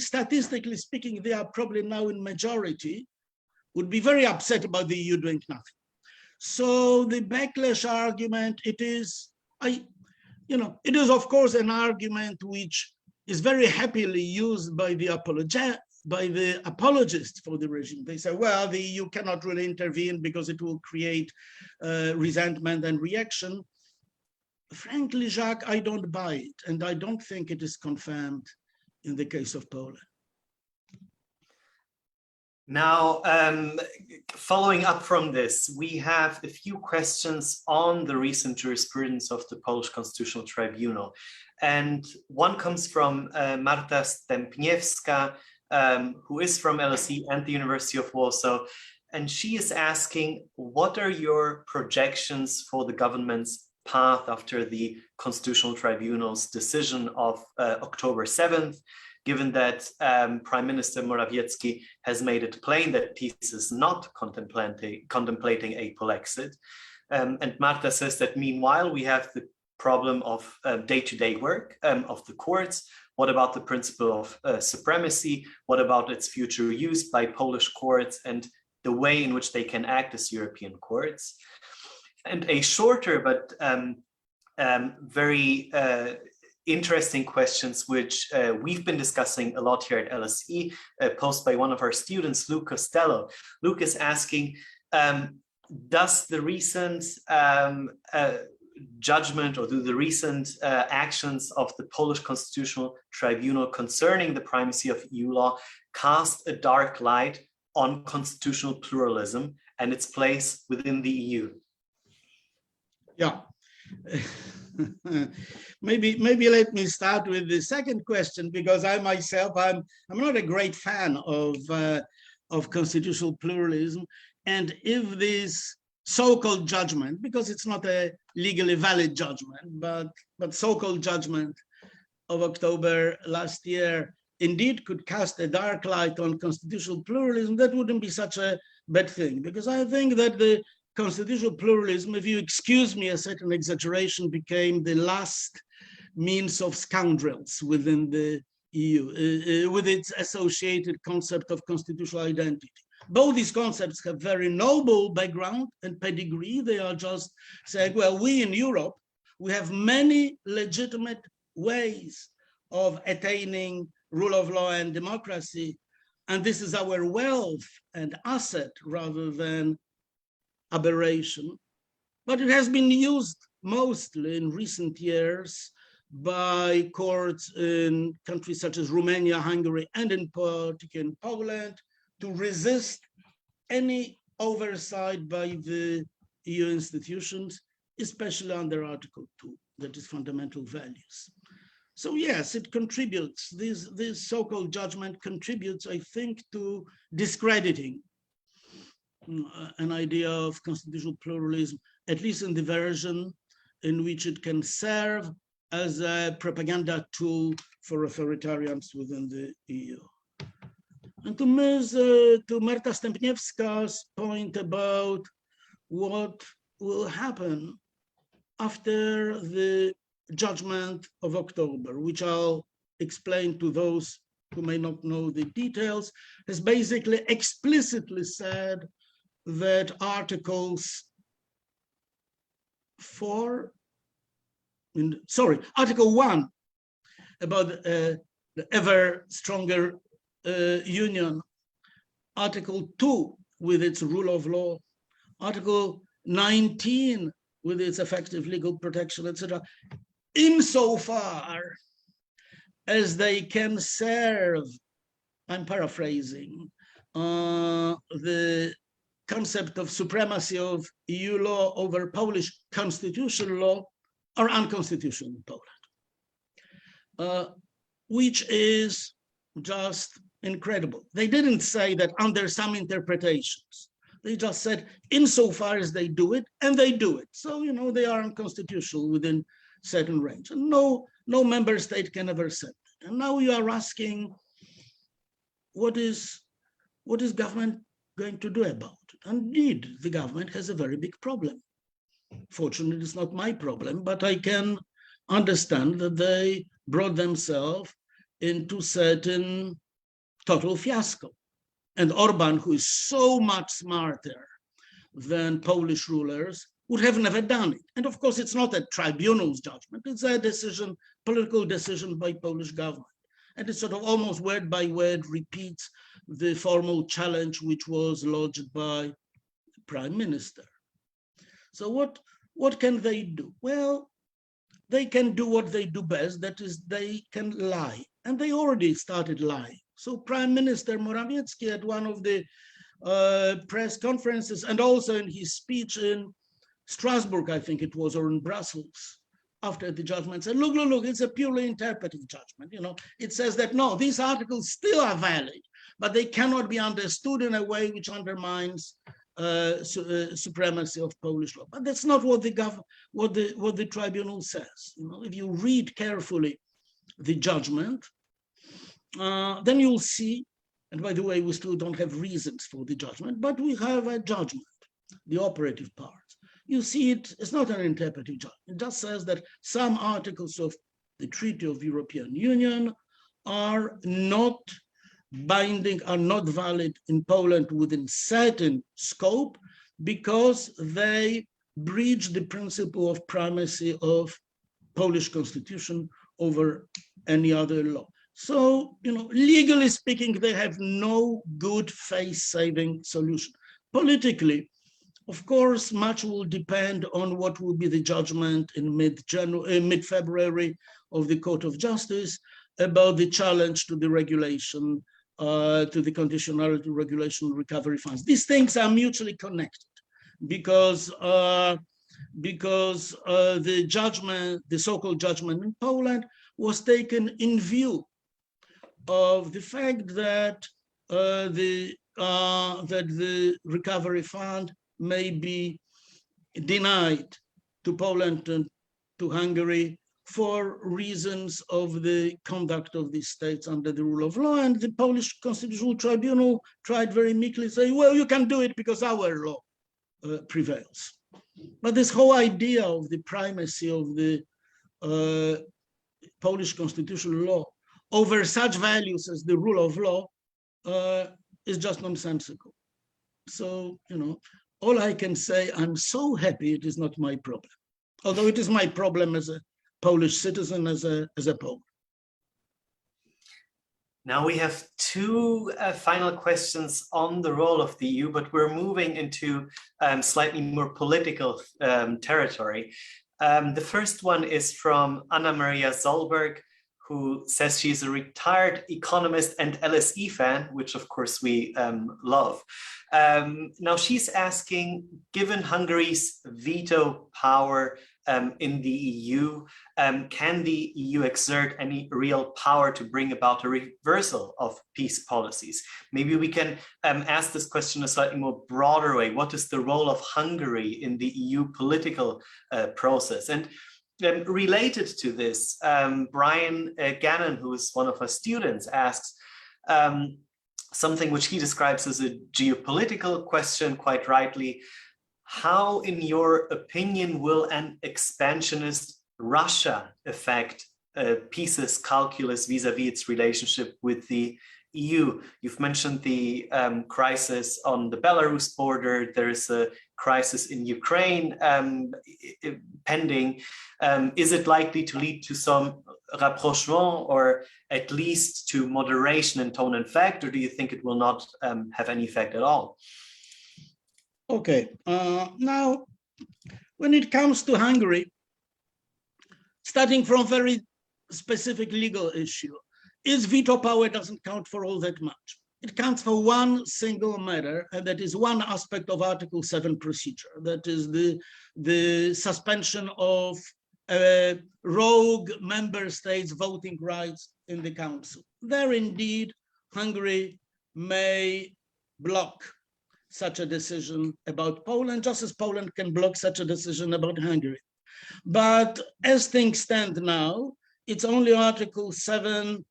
statistically speaking, they are probably now in majority, would be very upset about the EU doing nothing. So the backlash argument, it is of course an argument which is very happily used by the apologists for the regime. They say, well, the EU cannot really intervene because it will create resentment and reaction. Frankly, Jacques, I don't buy it, and I don't think it is confirmed in the case of Poland. Now, following up from this, we have a few questions on the recent jurisprudence of the Polish Constitutional Tribunal. And one comes from Marta Stępniewska, who is from LSE and the University of Warsaw. And she is asking, what are your projections for the government's path after the Constitutional Tribunal's decision of October 7th, given that Prime Minister Morawiecki has made it plain that PiS is not contemplating a polexit. And Marta says that meanwhile, we have the problem of day-to-day work of the courts. What about the principle of supremacy? What about its future use by Polish courts and the way in which they can act as European courts? And a shorter but very interesting questions, which we've been discussing a lot here at LSE, posed by one of our students, Luke Costello. Luke is asking, does the recent judgment or do the recent actions of the Polish Constitutional Tribunal concerning the primacy of EU law cast a dark light on constitutional pluralism and its place within the EU? Yeah. maybe let me start with the second question, because I myself, I'm not a great fan of constitutional pluralism. And if this so-called judgment, because it's not a legally valid judgment, but so-called judgment of October last year indeed could cast a dark light on constitutional pluralism, that wouldn't be such a bad thing, because I think that the constitutional pluralism, if you excuse me a certain exaggeration, became the last means of scoundrels within the EU, with its associated concept of constitutional identity. Both these concepts have very noble background and pedigree. They are just saying, well, we in Europe, we have many legitimate ways of attaining rule of law and democracy, and this is our wealth and asset rather than aberration. But it has been used mostly in recent years by courts in countries such as Romania, Hungary, and in particular in Poland to resist any oversight by the EU institutions, especially under Article 2, that is fundamental values. So yes, it contributes, this so-called judgment contributes, I think, to discrediting an idea of constitutional pluralism, at least in the version in which it can serve as a propaganda tool for authoritarians within the EU. And to Marta Stępniewska's point about what will happen after the judgment of October, which I'll explain to those who may not know the details, has basically explicitly said that Articles 1 about the ever stronger union, Article 2 with its rule of law, Article 19 with its effective legal protection, etc., insofar as they can serve, I'm paraphrasing, the concept of supremacy of EU law over Polish constitutional law, are unconstitutional in Poland, which is just incredible. They didn't say that under some interpretations. They just said insofar as they do it, and they do it. So, you know, they are unconstitutional within certain range. And no member state can ever say that. And now you are asking, what is government going to do about it? Indeed, the government has a very big problem. Fortunately, it's not my problem, but I can understand that they brought themselves into certain total fiasco. And Orban, who is so much smarter than Polish rulers, would have never done it. And of course, it's not a tribunal's judgment. It's a decision, political decision by Polish government. And it sort of almost word by word repeats the formal challenge which was lodged by the prime minister. So what can they do? Well, they can do what they do best, that is, they can lie. And they already started lying. So Prime Minister Morawiecki at one of the press conferences, and also in his speech in Strasbourg, I think it was, or in Brussels, after the judgment, said, look, it's a purely interpretive judgment. You know, it says that, no, these articles still are valid, but they cannot be understood in a way which undermines supremacy of Polish law. But that's not what the tribunal says. You know, if you read carefully the judgment, then you'll see, and by the way, we still don't have reasons for the judgment, but we have a judgment, the operative part. You see it's not an interpretive judgment. It just says that some articles of the Treaty of European Union are not binding, are not valid in Poland within certain scope because they breach the principle of primacy of Polish constitution over any other law. So, you know, legally speaking, they have no good face-saving solution. Politically, of course, much will depend on what will be the judgment in mid-February of the Court of Justice about the challenge to the regulation, to the conditionality regulation recovery funds. These things are mutually connected because the judgment, the so-called judgment in Poland, was taken in view of the fact that the recovery fund may be denied to Poland and to Hungary for reasons of the conduct of these states under the rule of law. And the Polish Constitutional Tribunal tried very meekly to say, well, you can do it because our law prevails. But this whole idea of the primacy of the Polish constitutional law over such values as the rule of law is just nonsensical. So, you know, all I can say, I'm so happy it is not my problem, although it is my problem as a Polish citizen, as a Pole. Now we have two final questions on the role of the EU, but we're moving into slightly more political territory. The first one is from Anna Maria Zollberg, who says she's a retired economist and LSE fan, which of course we love. Now she's asking, given Hungary's veto power in the EU, can the EU exert any real power to bring about a reversal of peace policies? Maybe we can ask this question a slightly more broader way. What is the role of Hungary in the EU political process? And related to this, Brian Gannon, who is one of our students, asks something which he describes as a geopolitical question, quite rightly. How, in your opinion, will an expansionist Russia affect PiS's calculus vis-a-vis its relationship with the EU? You've mentioned the crisis on the Belarus border. There is a crisis in Ukraine pending. Is it likely to lead to some rapprochement, or at least to moderation in tone and fact, or do you think it will not have any effect at all? Okay, now, when it comes to Hungary, starting from very specific legal issue, its veto power doesn't count for all that much. It counts for one single matter, and that is one aspect of Article 7 procedure. That is the suspension of rogue member states' voting rights in the council. There, indeed, Hungary may block such a decision about Poland, just as Poland can block such a decision about Hungary. But as things stand now, it's only Article 7,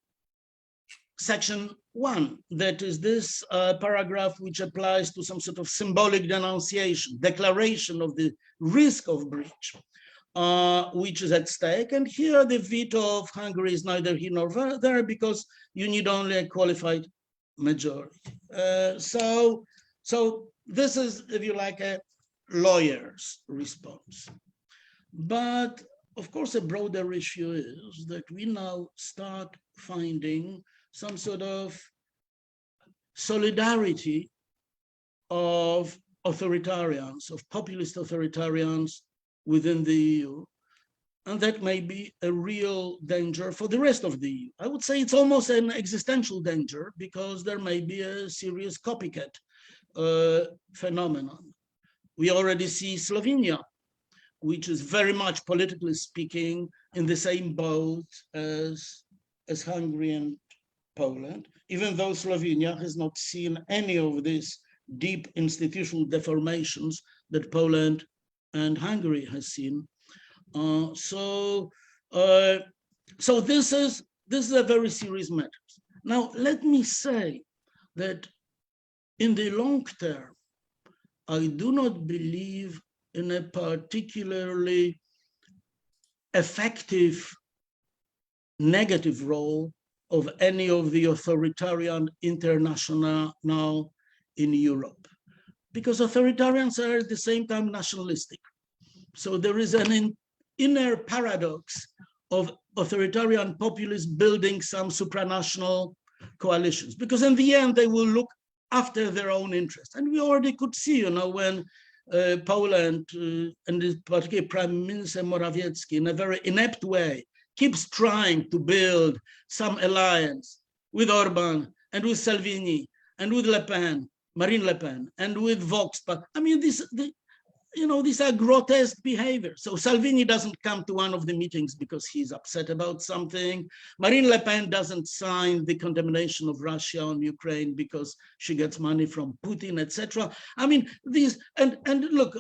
Section 1, that is this paragraph which applies to some sort of symbolic denunciation, declaration of the risk of breach, which is at stake. And here the veto of Hungary is neither here nor there, because you need only a qualified majority. So this is, if you like, a lawyer's response. But of course, a broader issue is that we now start finding some sort of solidarity of authoritarians, of populist authoritarians within the EU. And that may be a real danger for the rest of the EU. I would say it's almost an existential danger, because there may be a serious copycat phenomenon. We already see Slovenia, which is very much, politically speaking, in the same boat as Hungary and Poland, even though Slovenia has not seen any of these deep institutional deformations that Poland and Hungary has seen. So this is a very serious matter. Now, let me say that in the long term, I do not believe in a particularly effective negative role of any of the authoritarian international now in Europe, because authoritarians are at the same time nationalistic. So there is an inner paradox of authoritarian populists building some supranational coalitions, because in the end they will look after their own interests. And we already could see, when Poland, and particularly Prime Minister Morawiecki, in a very inept way, keeps trying to build some alliance with Orban and with Salvini and with Le Pen, Marine Le Pen, and with Vox. But I mean, these are grotesque behavior. So Salvini doesn't come to one of the meetings because he's upset about something. Marine Le Pen doesn't sign the condemnation of Russia on Ukraine because she gets money from Putin, etc. I mean, and look,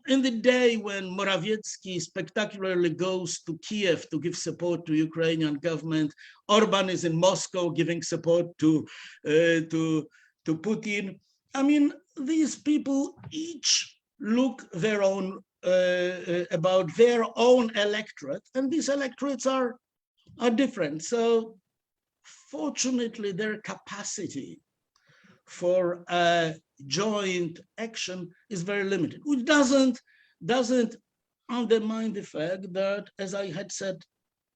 in the day when Morawiecki spectacularly goes to Kiev to give support to Ukrainian government, Orban is in Moscow giving support to Putin. I mean, these people each look their own about their own electorate, and these electorates are different. So fortunately, their capacity for joint action is very limited, which doesn't undermine the fact that, as I had said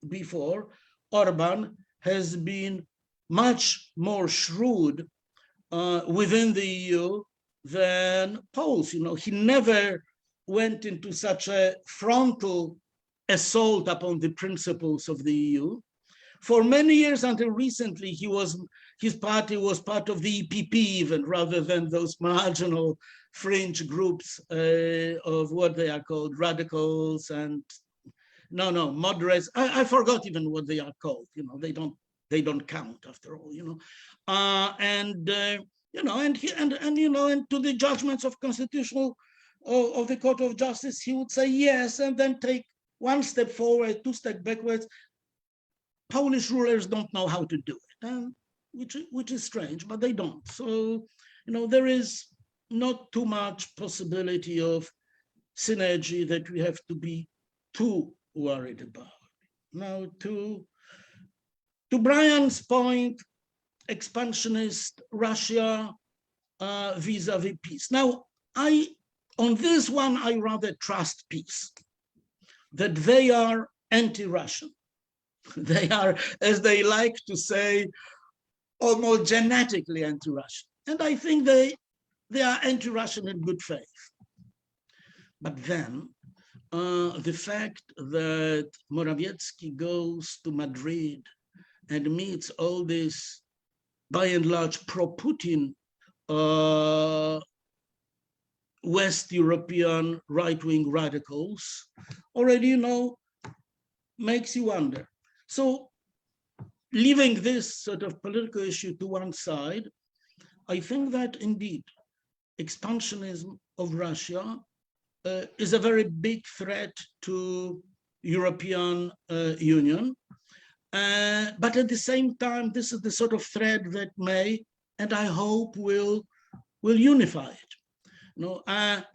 before, Orban has been much more shrewd within the EU than Poles. He never went into such a frontal assault upon the principles of the EU. For many years until recently, his party was part of the EPP even, rather than those marginal fringe groups of what they are called, radicals and moderates. I forgot even what they are called. They don't count after all. And to the judgments of of the Court of Justice, he would say yes, and then take one step forward, two steps backwards. Polish rulers don't know how to do it, which is strange, but they don't. So, there is not too much possibility of synergy that we have to be too worried about. Now, to Brian's point, expansionist Russia vis-a-vis peace. Now, on this one, I rather trust peace, that they are anti-Russian. They are, as they like to say, almost genetically anti-Russian. And I think they are anti-Russian in good faith. But then the fact that Morawiecki goes to Madrid and meets all these, by and large, pro-Putin West European right-wing radicals already, makes you wonder. So leaving this sort of political issue to one side, I think that indeed expansionism of Russia is a very big threat to European Union. But at the same time, this is the sort of threat that may, and I hope will unify it.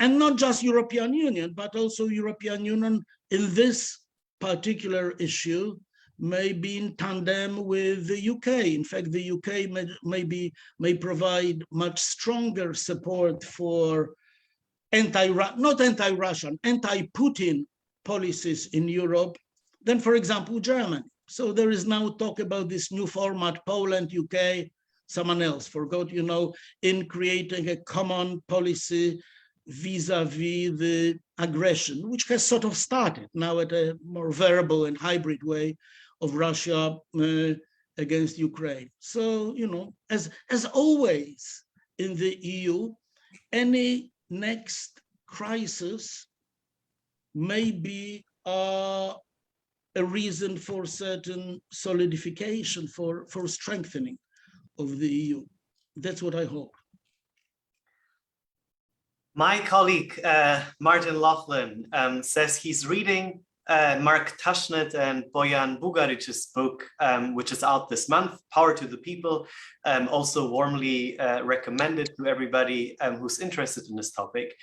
And not just European Union, but also European Union in this particular issue may be in tandem with the UK. In fact, the UK may provide much stronger support for not anti-Russian, anti-Putin policies in Europe than, for example, Germany. So there is now talk about this new format, Poland, UK, someone else forgot, in creating a common policy vis-a-vis the aggression, which has sort of started now at a more verbal and hybrid way of Russia against Ukraine. So, as always in the EU, any next crisis may be a reason for certain solidification, for strengthening of the EU. That's what I hope. My colleague, Martin Laughlin, says he's reading Mark Tushnet and Bojan Bugaric's book, which is out this month, Power to the People, also warmly recommended to everybody who's interested in this topic.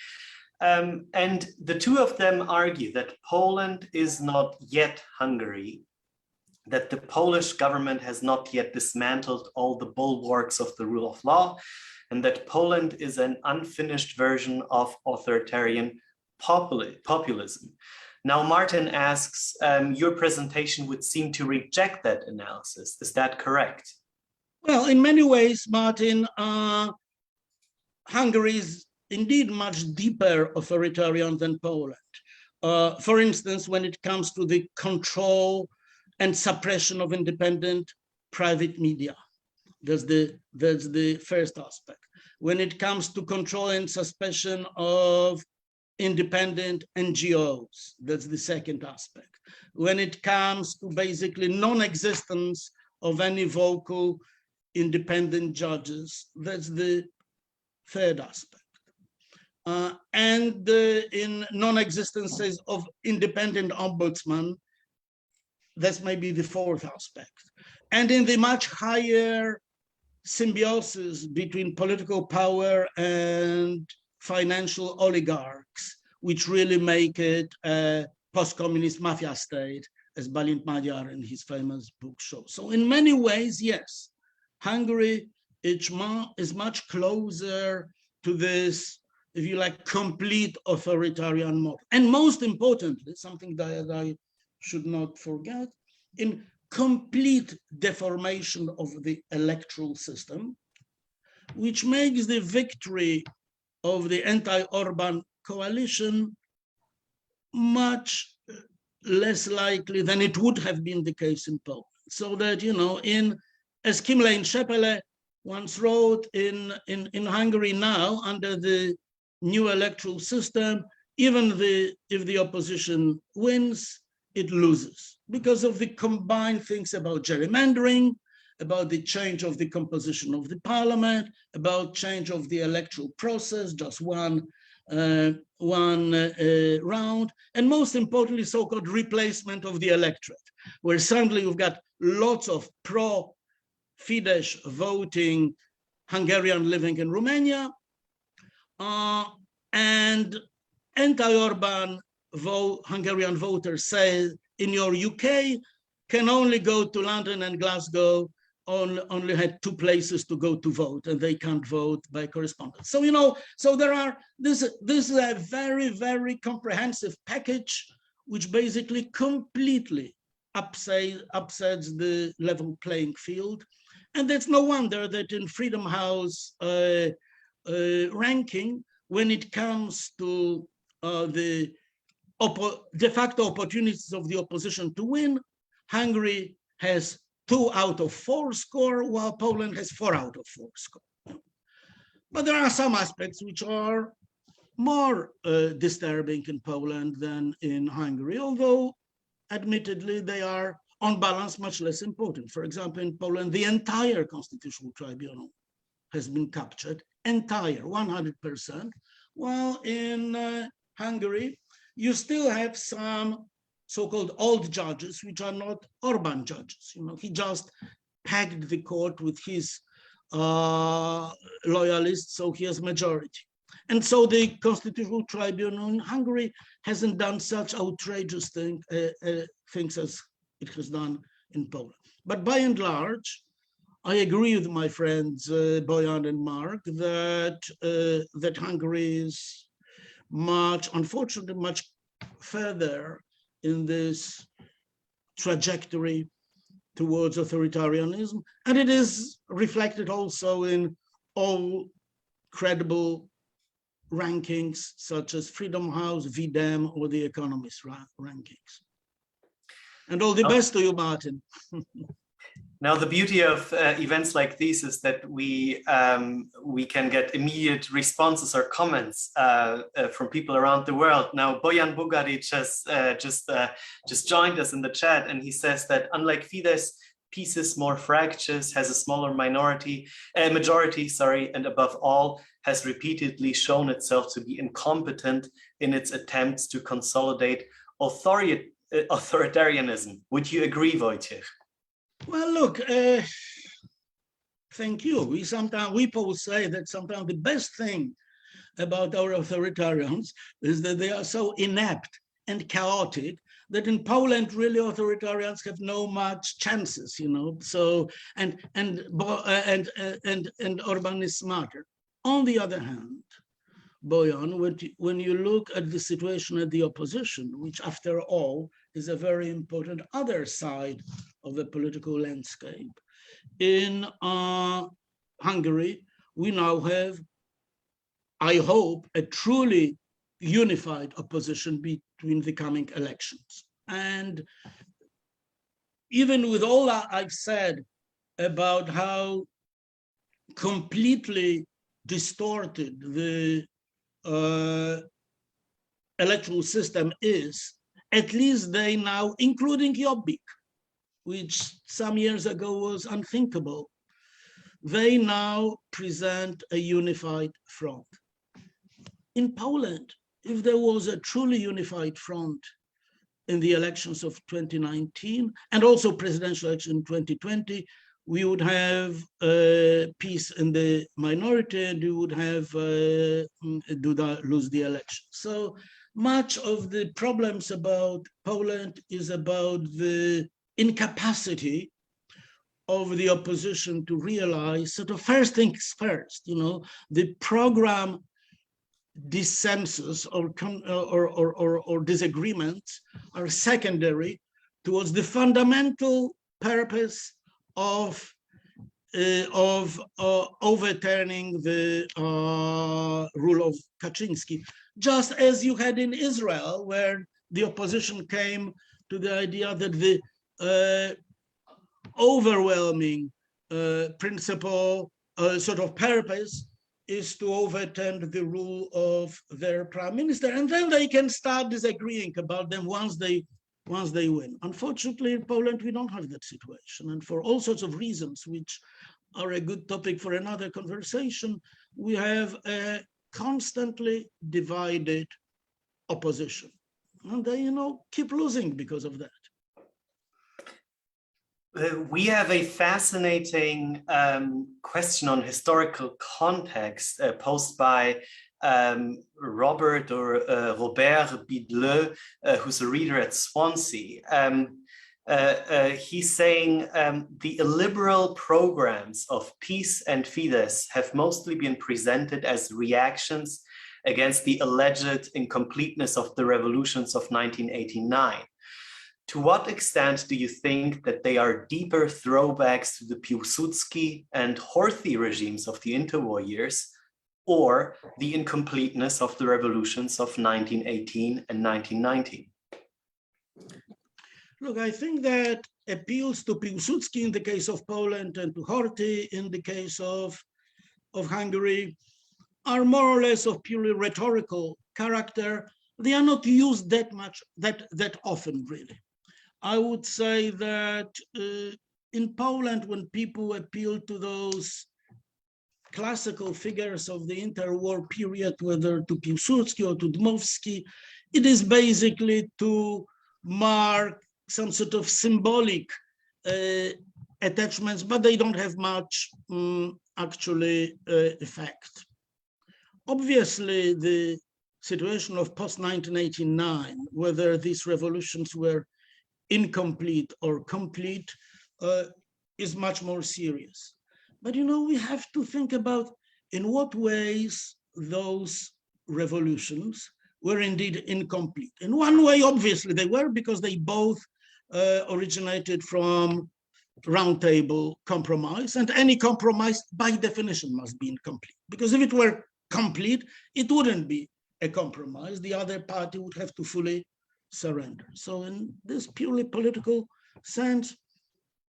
And the two of them argue that Poland is not yet Hungary, that the Polish government has not yet dismantled all the bulwarks of the rule of law, and that Poland is an unfinished version of authoritarian populism. Now, Martin asks, your presentation would seem to reject that analysis. Is that correct? Well, in many ways, Martin, Hungary is indeed much deeper authoritarian than Poland. For instance, when it comes to the control and suppression of independent private media. That's the first aspect. When it comes to control and suppression of independent NGOs, that's the second aspect. When it comes to basically non-existence of any vocal independent judges, that's the third aspect. And in non-existences of independent ombudsman, that's maybe the fourth aspect. And in the much higher symbiosis between political power and financial oligarchs, which really make it a post-communist mafia state, as Balint Magyar in his famous book shows. So in many ways, yes, Hungary is much closer to this, if you like, complete authoritarian model. And most importantly, something that I should not forget, in complete deformation of the electoral system, which makes the victory of the anti-Orban coalition much less likely than it would have been the case in Poland. So that, as Kim Lane-Schepele once wrote, in Hungary now, under the new electoral system, even if the opposition wins, it loses because of the combined things about gerrymandering, about the change of the composition of the parliament, about change of the electoral process, just one round, and most importantly, so-called replacement of the electorate, where suddenly you've got lots of pro-Fidesz voting Hungarian living in Romania, and anti-Orban Hungarian voters say in your UK can only go to London and Glasgow, only had 2 places to go to vote, and they can't vote by correspondence. So, so this is a very, very comprehensive package, which basically completely upsets the level playing field. And that's no wonder that in Freedom House ranking, when it comes to the de facto opportunities of the opposition to win, Hungary has 2 out of 4 score, while Poland has 4 out of 4 score. But there are some aspects which are more disturbing in Poland than in Hungary, although admittedly they are on balance much less important. For example, in Poland, the entire constitutional tribunal has been captured, entire 100%, while in Hungary, you still have some so-called old judges, which are not Orban judges. He just packed the court with his loyalists, so he has majority. And so the Constitutional Tribunal in Hungary hasn't done such outrageous things as it has done in Poland. But by and large, I agree with my friends Bojan and Mark that Hungary is unfortunately, much further in this trajectory towards authoritarianism, and it is reflected also in all credible rankings such as Freedom House, VDEM, or the Economist rankings. And all the best to you, Martin. Now, the beauty of events like these is that we can get immediate responses or comments from people around the world. Now, Bojan Bugaric has just joined us in the chat, and he says that unlike Fidesz, PiS is more fractious, has a smaller majority, and above all, has repeatedly shown itself to be incompetent in its attempts to consolidate authoritarianism. Would you agree, Wojciech? Well, look, thank you. We Poles say that sometimes the best thing about our authoritarians is that they are so inept and chaotic that in Poland, really, authoritarians have no much chances, So and Orban is smarter. On the other hand, Bojan, when you look at the situation at the opposition, which after all is a very important other side of the political landscape, in Hungary, we now have, I hope, a truly unified opposition between the coming elections. And even with all that I've said about how completely distorted the electoral system is, at least they now, including Jobbik, which some years ago was unthinkable, they now present a unified front. In Poland, if there was a truly unified front in the elections of 2019 and also presidential election in 2020, we would have PiS in the minority, and we would have Duda lose the election. So much of the problems about Poland is about the incapacity of the opposition to realize sort of first things first, the program dissensus or disagreements are secondary towards the fundamental purpose of overturning the rule of Kaczynski, just as you had in Israel, where the opposition came to the idea that the overwhelming principle, sort of purpose, is to overturn the rule of their prime minister, and then they can start disagreeing about them once they win. Unfortunately, in Poland, we don't have that situation, and for all sorts of reasons, which are a good topic for another conversation, we have a constantly divided opposition, and they, keep losing because of that. We have a fascinating question on historical context posed by Robert Bidleux, who's a reader at Swansea. He's saying the illiberal programs of PiS and Fidesz have mostly been presented as reactions against the alleged incompleteness of the revolutions of 1989. To what extent do you think that they are deeper throwbacks to the Piłsudski and Horthy regimes of the interwar years, or the incompleteness of the revolutions of 1918 and 1919? Look, I think that appeals to Piłsudski in the case of Poland and to Horthy in the case of Hungary are more or less of purely rhetorical character. They are not used that much, that often, really. I would say that in Poland, when people appeal to those classical figures of the interwar period, whether to Piłsudski or to Dmowski, it is basically to mark some sort of symbolic attachments, but they don't have much actually effect. Obviously, the situation of post-1989, whether these revolutions were incomplete or complete, is much more serious. But we have to think about in what ways those revolutions were indeed incomplete. In one way, obviously, they were, because they both originated from roundtable compromise, and any compromise by definition must be incomplete, because if it were complete, it wouldn't be a compromise. The other party would have to fully surrender. So in this purely political sense,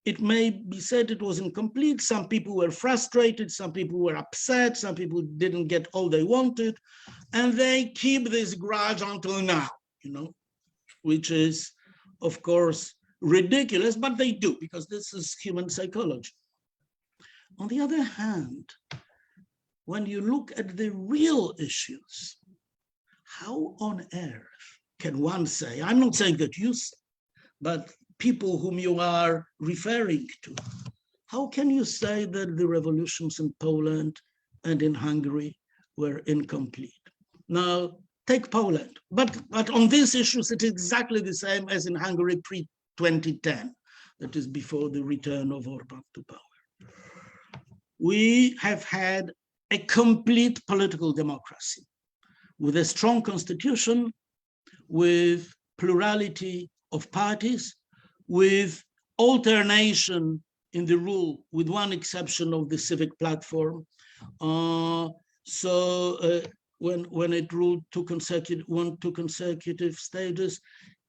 it may be said it was incomplete. Some people were frustrated, some people were upset, some people didn't get all they wanted, and they keep this grudge until now, which is, of course, ridiculous, but they do, because this is human psychology. On the other hand, when you look at the real issues, how on earth can one say, I'm not saying that you say, but people whom you are referring to, how can you say that the revolutions in Poland and in Hungary were incomplete? Now, take Poland, but on these issues, it is exactly the same as in Hungary pre-2010, that is before the return of Orban to power. We have had a complete political democracy with a strong constitution, with plurality of parties, with alternation in the rule, with one exception of the civic platform. When it ruled two consecutive stages,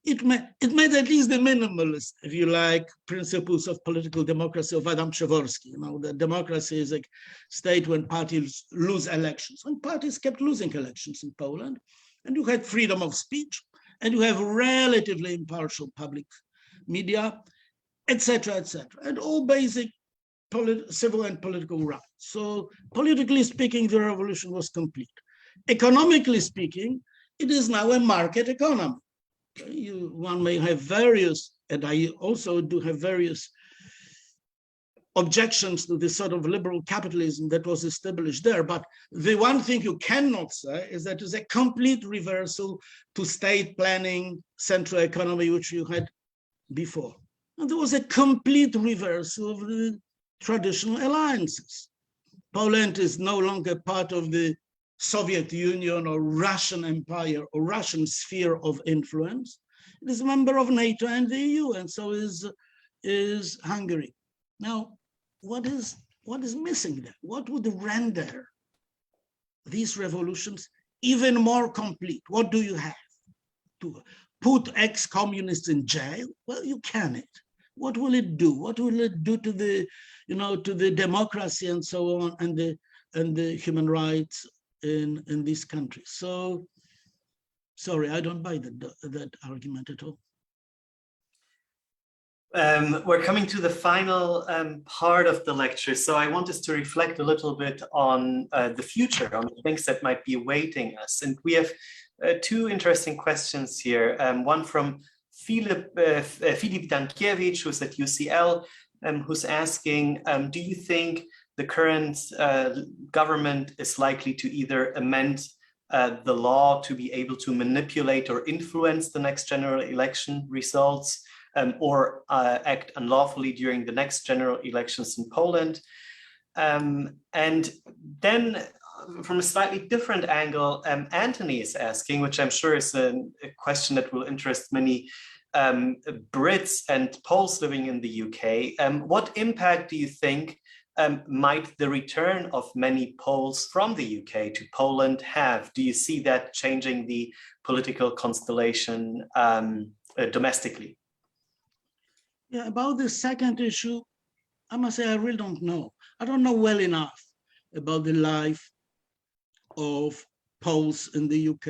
it made at least the minimalist, if you like, principles of political democracy of Adam Przeworski. That democracy is a state when parties lose elections, and parties kept losing elections in Poland, and you had freedom of speech, and you have relatively impartial public media, etc., and all basic civil and political rights. So politically speaking, the revolution was complete. Economically speaking, it is now a market economy. One may have various, and I also do have various objections to this sort of liberal capitalism that was established there. But the one thing you cannot say is that it's a complete reversal to state planning, central economy, which you had before. And there was a complete reversal of the traditional alliances. Poland is no longer part of the Soviet Union or Russian Empire or Russian sphere of influence. It is a member of NATO and the EU, and so is Hungary. Now, what is missing there? What would render these revolutions even more complete? What do you have? To put ex-communists in jail? Well, you can it. What will it do? What will it do to the, to the democracy and so on, and the human rights in this country? So, sorry, I don't buy that argument at all. We're coming to the final part of the lecture, so I want us to reflect a little bit on the future, on the things that might be awaiting us. And we have two interesting questions here. One from Filip Dankiewicz, who's at UCL, who's asking, do you think the current government is likely to either amend the law to be able to manipulate or influence the next general election results, or act unlawfully during the next general elections in Poland? And then from a slightly different angle, Anthony is asking, which I'm sure is a question that will interest many Brits and Poles living in the UK. What impact do you think might the return of many Poles from the UK to Poland have? Do you see that changing the political constellation domestically? Yeah, about the second issue, I must say I really don't know. I don't know well enough about the life of Poles in the UK.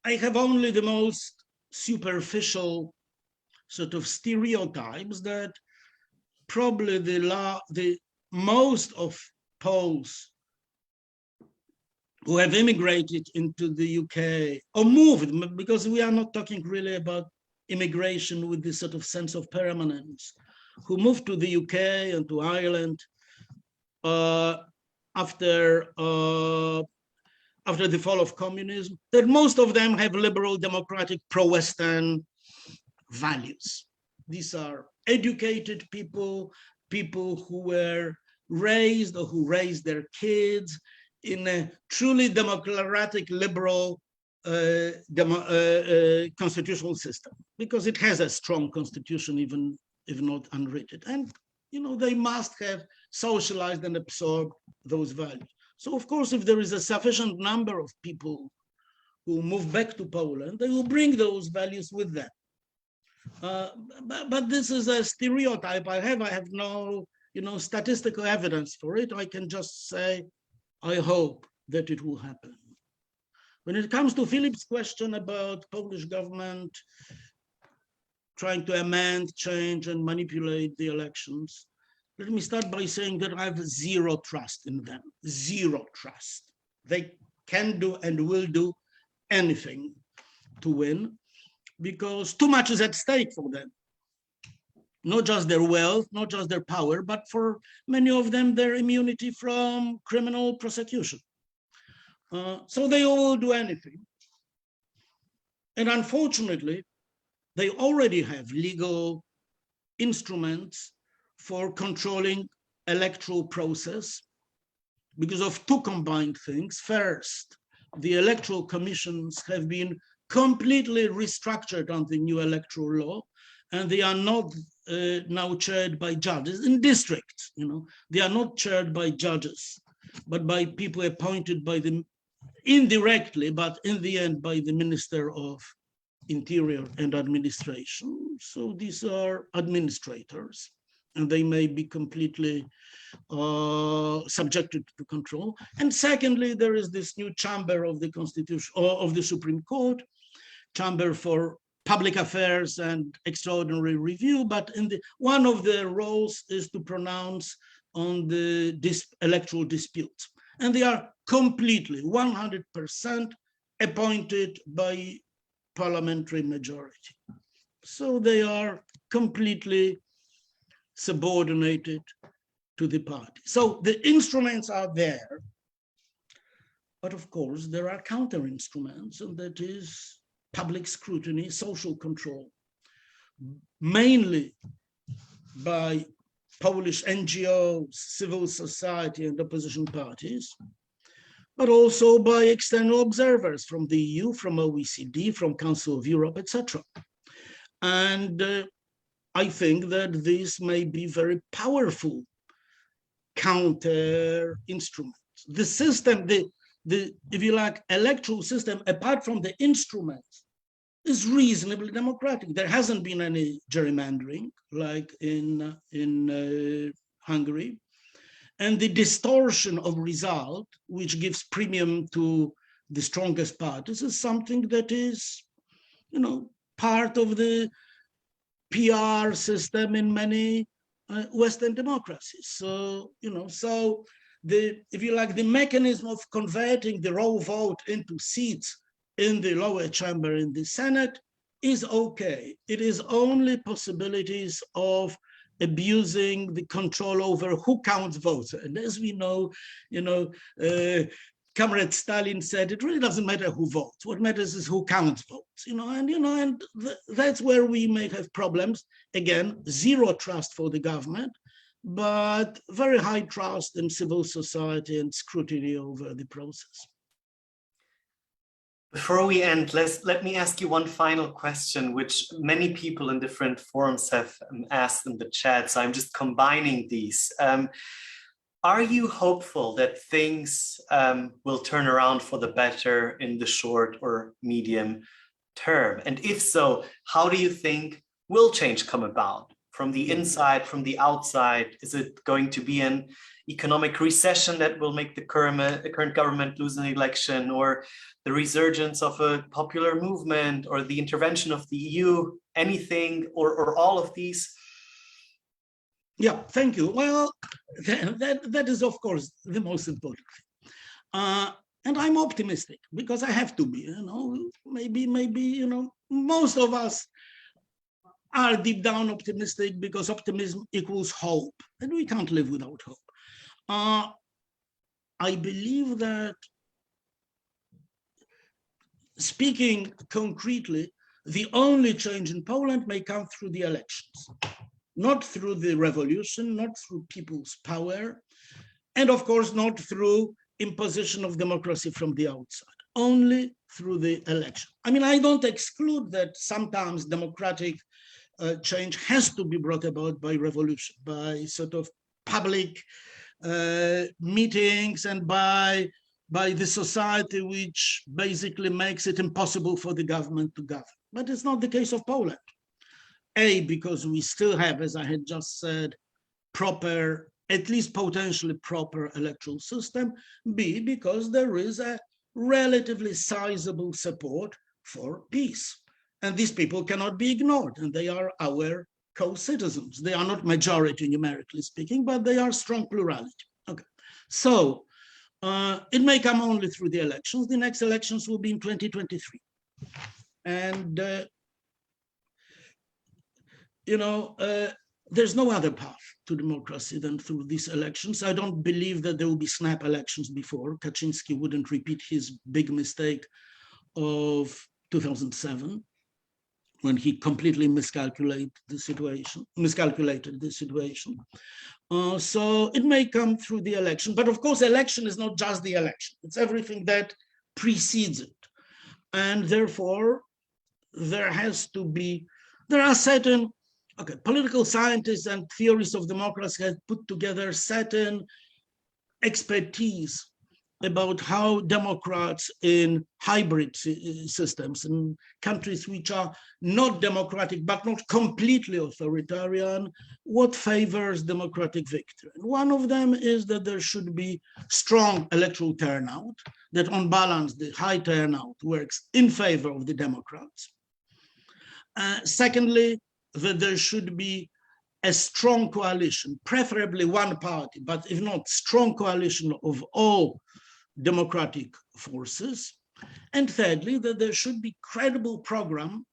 I have only the most superficial sort of stereotypes that probably the most of Poles who have immigrated into the UK or moved, because we are not talking really about immigration with this sort of sense of permanence, who moved to the UK and to Ireland after the fall of communism, that most of them have liberal, democratic, pro-Western values. These are educated people, people who were raised or who raised their kids in a truly democratic, liberal constitutional system, because it has a strong constitution, even if not unwritten. And they must have socialized and absorbed those values. So of course, if there is a sufficient number of people who move back to Poland, they will bring those values with them. But this is a stereotype I have no statistical evidence for it. I can just say I hope that it will happen. When it comes to Philip's question about Polish government trying to amend, change, and manipulate the elections, let me start by saying that I have zero trust in them. Zero trust. They can do and will do anything to win, because too much is at stake for them. Not just their wealth, not just their power, but for many of them, their immunity from criminal prosecution. So they all will do anything. And unfortunately, they already have legal instruments for controlling electoral process because of two combined things. First, the electoral commissions have been completely restructured under the new electoral law, and they are not now chaired by judges in districts. They are not chaired by judges, but by people appointed by them indirectly, but in the end by the Minister of Interior and Administration. So these are administrators, and they may be completely subjected to control. And secondly, there is this new chamber of the Constitution, or of the Supreme Court, chamber for public affairs and extraordinary review. But one of the roles is to pronounce on the electoral disputes, and they are completely 100% appointed by parliamentary majority. So they are completely subordinated to the party. So the instruments are there, but of course there are counter instruments, and that is public scrutiny, social control, mainly by Polish NGOs, civil society, and opposition parties, but also by external observers from the EU, from OECD, from Council of Europe, etc. And I think that this may be very powerful counter instruments. The system, the if you like, electoral system, apart from the instruments is reasonably democratic. There hasn't been any gerrymandering like in Hungary. And the distortion of result, which gives premium to the strongest parties, is something that is, part of the PR system in many Western democracies. So, if you like, the mechanism of converting the raw vote into seats in the lower chamber in the Senate is okay. It is only possibilities of abusing the control over who counts votes. And as we know, Comrade Stalin said, it really doesn't matter who votes. What matters is who counts votes. That's where we may have problems. Again, zero trust for the government, but very high trust in civil society and scrutiny over the process. Before we end, let me ask you one final question, which many people in different forums have asked in the chat. So I'm just combining these. Are you hopeful that things will turn around for the better in the short or medium term? And if so, how do you think will change come about? From the inside, from the outside? Is it going to be an economic recession that will make the current government lose an election, or the resurgence of a popular movement, or the intervention of the EU? Anything or all of these? Yeah, thank you. Well, that is, of course, the most important thing. And I'm optimistic because I have to be, maybe, most of us are deep down optimistic because optimism equals hope, and we can't live without hope. I believe that, speaking concretely, the only change in Poland may come through the elections. Not through the revolution, not through people's power, and of course not through imposition of democracy from the outside, only through the election. I mean, I don't exclude that sometimes democratic change has to be brought about by revolution, by sort of public meetings and by the society which basically makes it impossible for the government to govern. But it's not the case of Poland. A, because we still have, as I had just said, proper, at least potentially proper electoral system. B, because there is a relatively sizable support for peace. And these people cannot be ignored, and they are our co-citizens. They are not majority numerically speaking, but they are strong plurality. Okay, so it may come only through the elections. The next elections will be in 2023. And there's no other path to democracy than through these elections. I don't believe that there will be snap elections before. Kaczynski wouldn't repeat his big mistake of 2007, when he completely miscalculated the situation. So it may come through the election, but of course, election is not just the election. It's everything that precedes it. And therefore, there are certain political scientists and theorists of democracy have put together certain expertise about how Democrats in hybrid systems, in countries which are not democratic but not completely authoritarian, what favors democratic victory. And one of them is that there should be strong electoral turnout, that on balance the high turnout works in favor of the Democrats. Secondly, that there should be a strong coalition, preferably one party, but if not, strong coalition of all democratic forces. And thirdly, that there should be credible program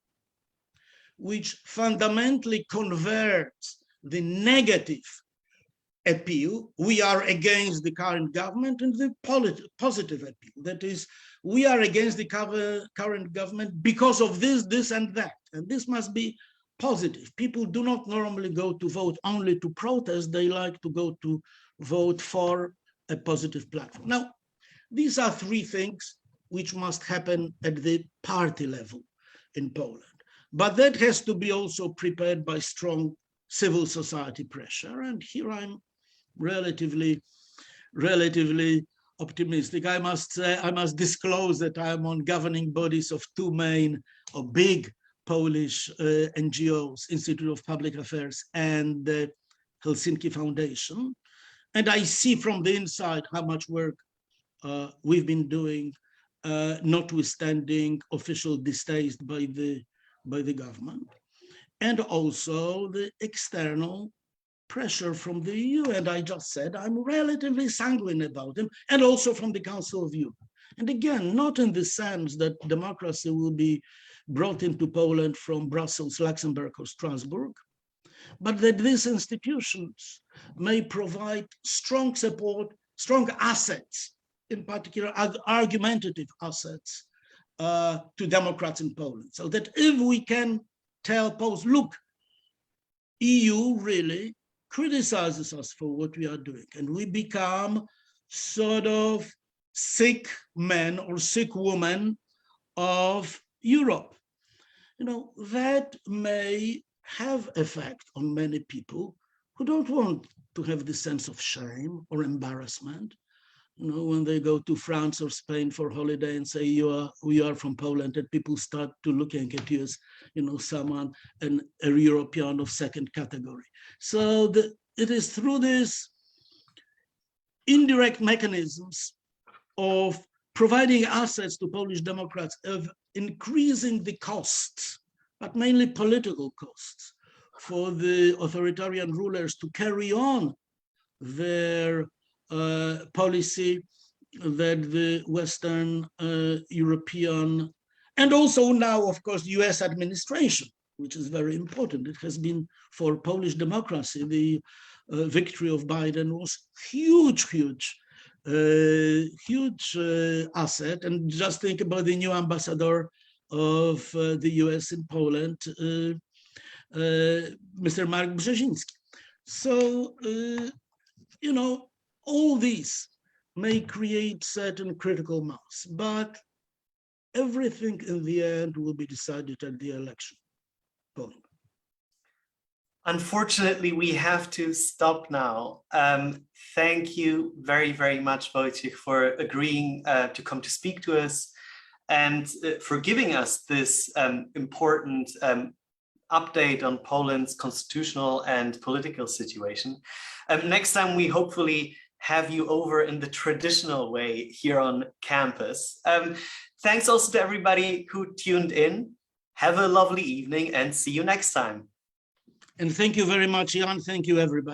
which fundamentally converts the negative appeal, we are against the current government, and the positive appeal, that is, we are against the current government because of this, this, and that. And this must be positive. People do not normally go to vote only to protest. They like to go to vote for a positive platform. Now, these are three things which must happen at the party level in Poland. But that has to be also prepared by strong civil society pressure. And here I'm relatively optimistic. I must say, I must disclose that I'm on governing bodies of two main or big Polish NGOs, Institute of Public Affairs and the Helsinki Foundation. And I see from the inside how much work we've been doing, notwithstanding official distaste by the government, and also the external pressure from the EU. And I just said I'm relatively sanguine about them, and also from the Council of Europe. And again, not in the sense that democracy will be brought into Poland from Brussels, Luxembourg, or Strasbourg, but that these institutions may provide strong support, strong assets, in particular argumentative assets, to Democrats in Poland. So that if we can tell Poles, look, EU really criticizes us for what we are doing, and we become sort of sick men or sick women of Europe, that may have effect on many people who don't want to have this sense of shame or embarrassment, when they go to France or Spain for holiday and say we are from Poland, and people start to looking at you as someone, a European of second category. So it is through these indirect mechanisms of providing assets to Polish Democrats, of increasing the costs, but mainly political costs, for the authoritarian rulers to carry on their policy, that the Western European, and also now, of course, US administration, which is very important. It has been, for Polish democracy, the victory of Biden was huge asset. And just think about the new ambassador of the US in Poland, Mr. Mark Brzezinski. So, all these may create certain critical mass, but everything in the end will be decided at the election. Unfortunately, we have to stop now. Thank you very, very much, Wojciech, for agreeing to come to speak to us, and for giving us this important update on Poland's constitutional and political situation. Next time, we hopefully have you over in the traditional way here on campus. Thanks also to everybody who tuned in. Have a lovely evening and see you next time. And thank you very much, Jan. Thank you, everybody.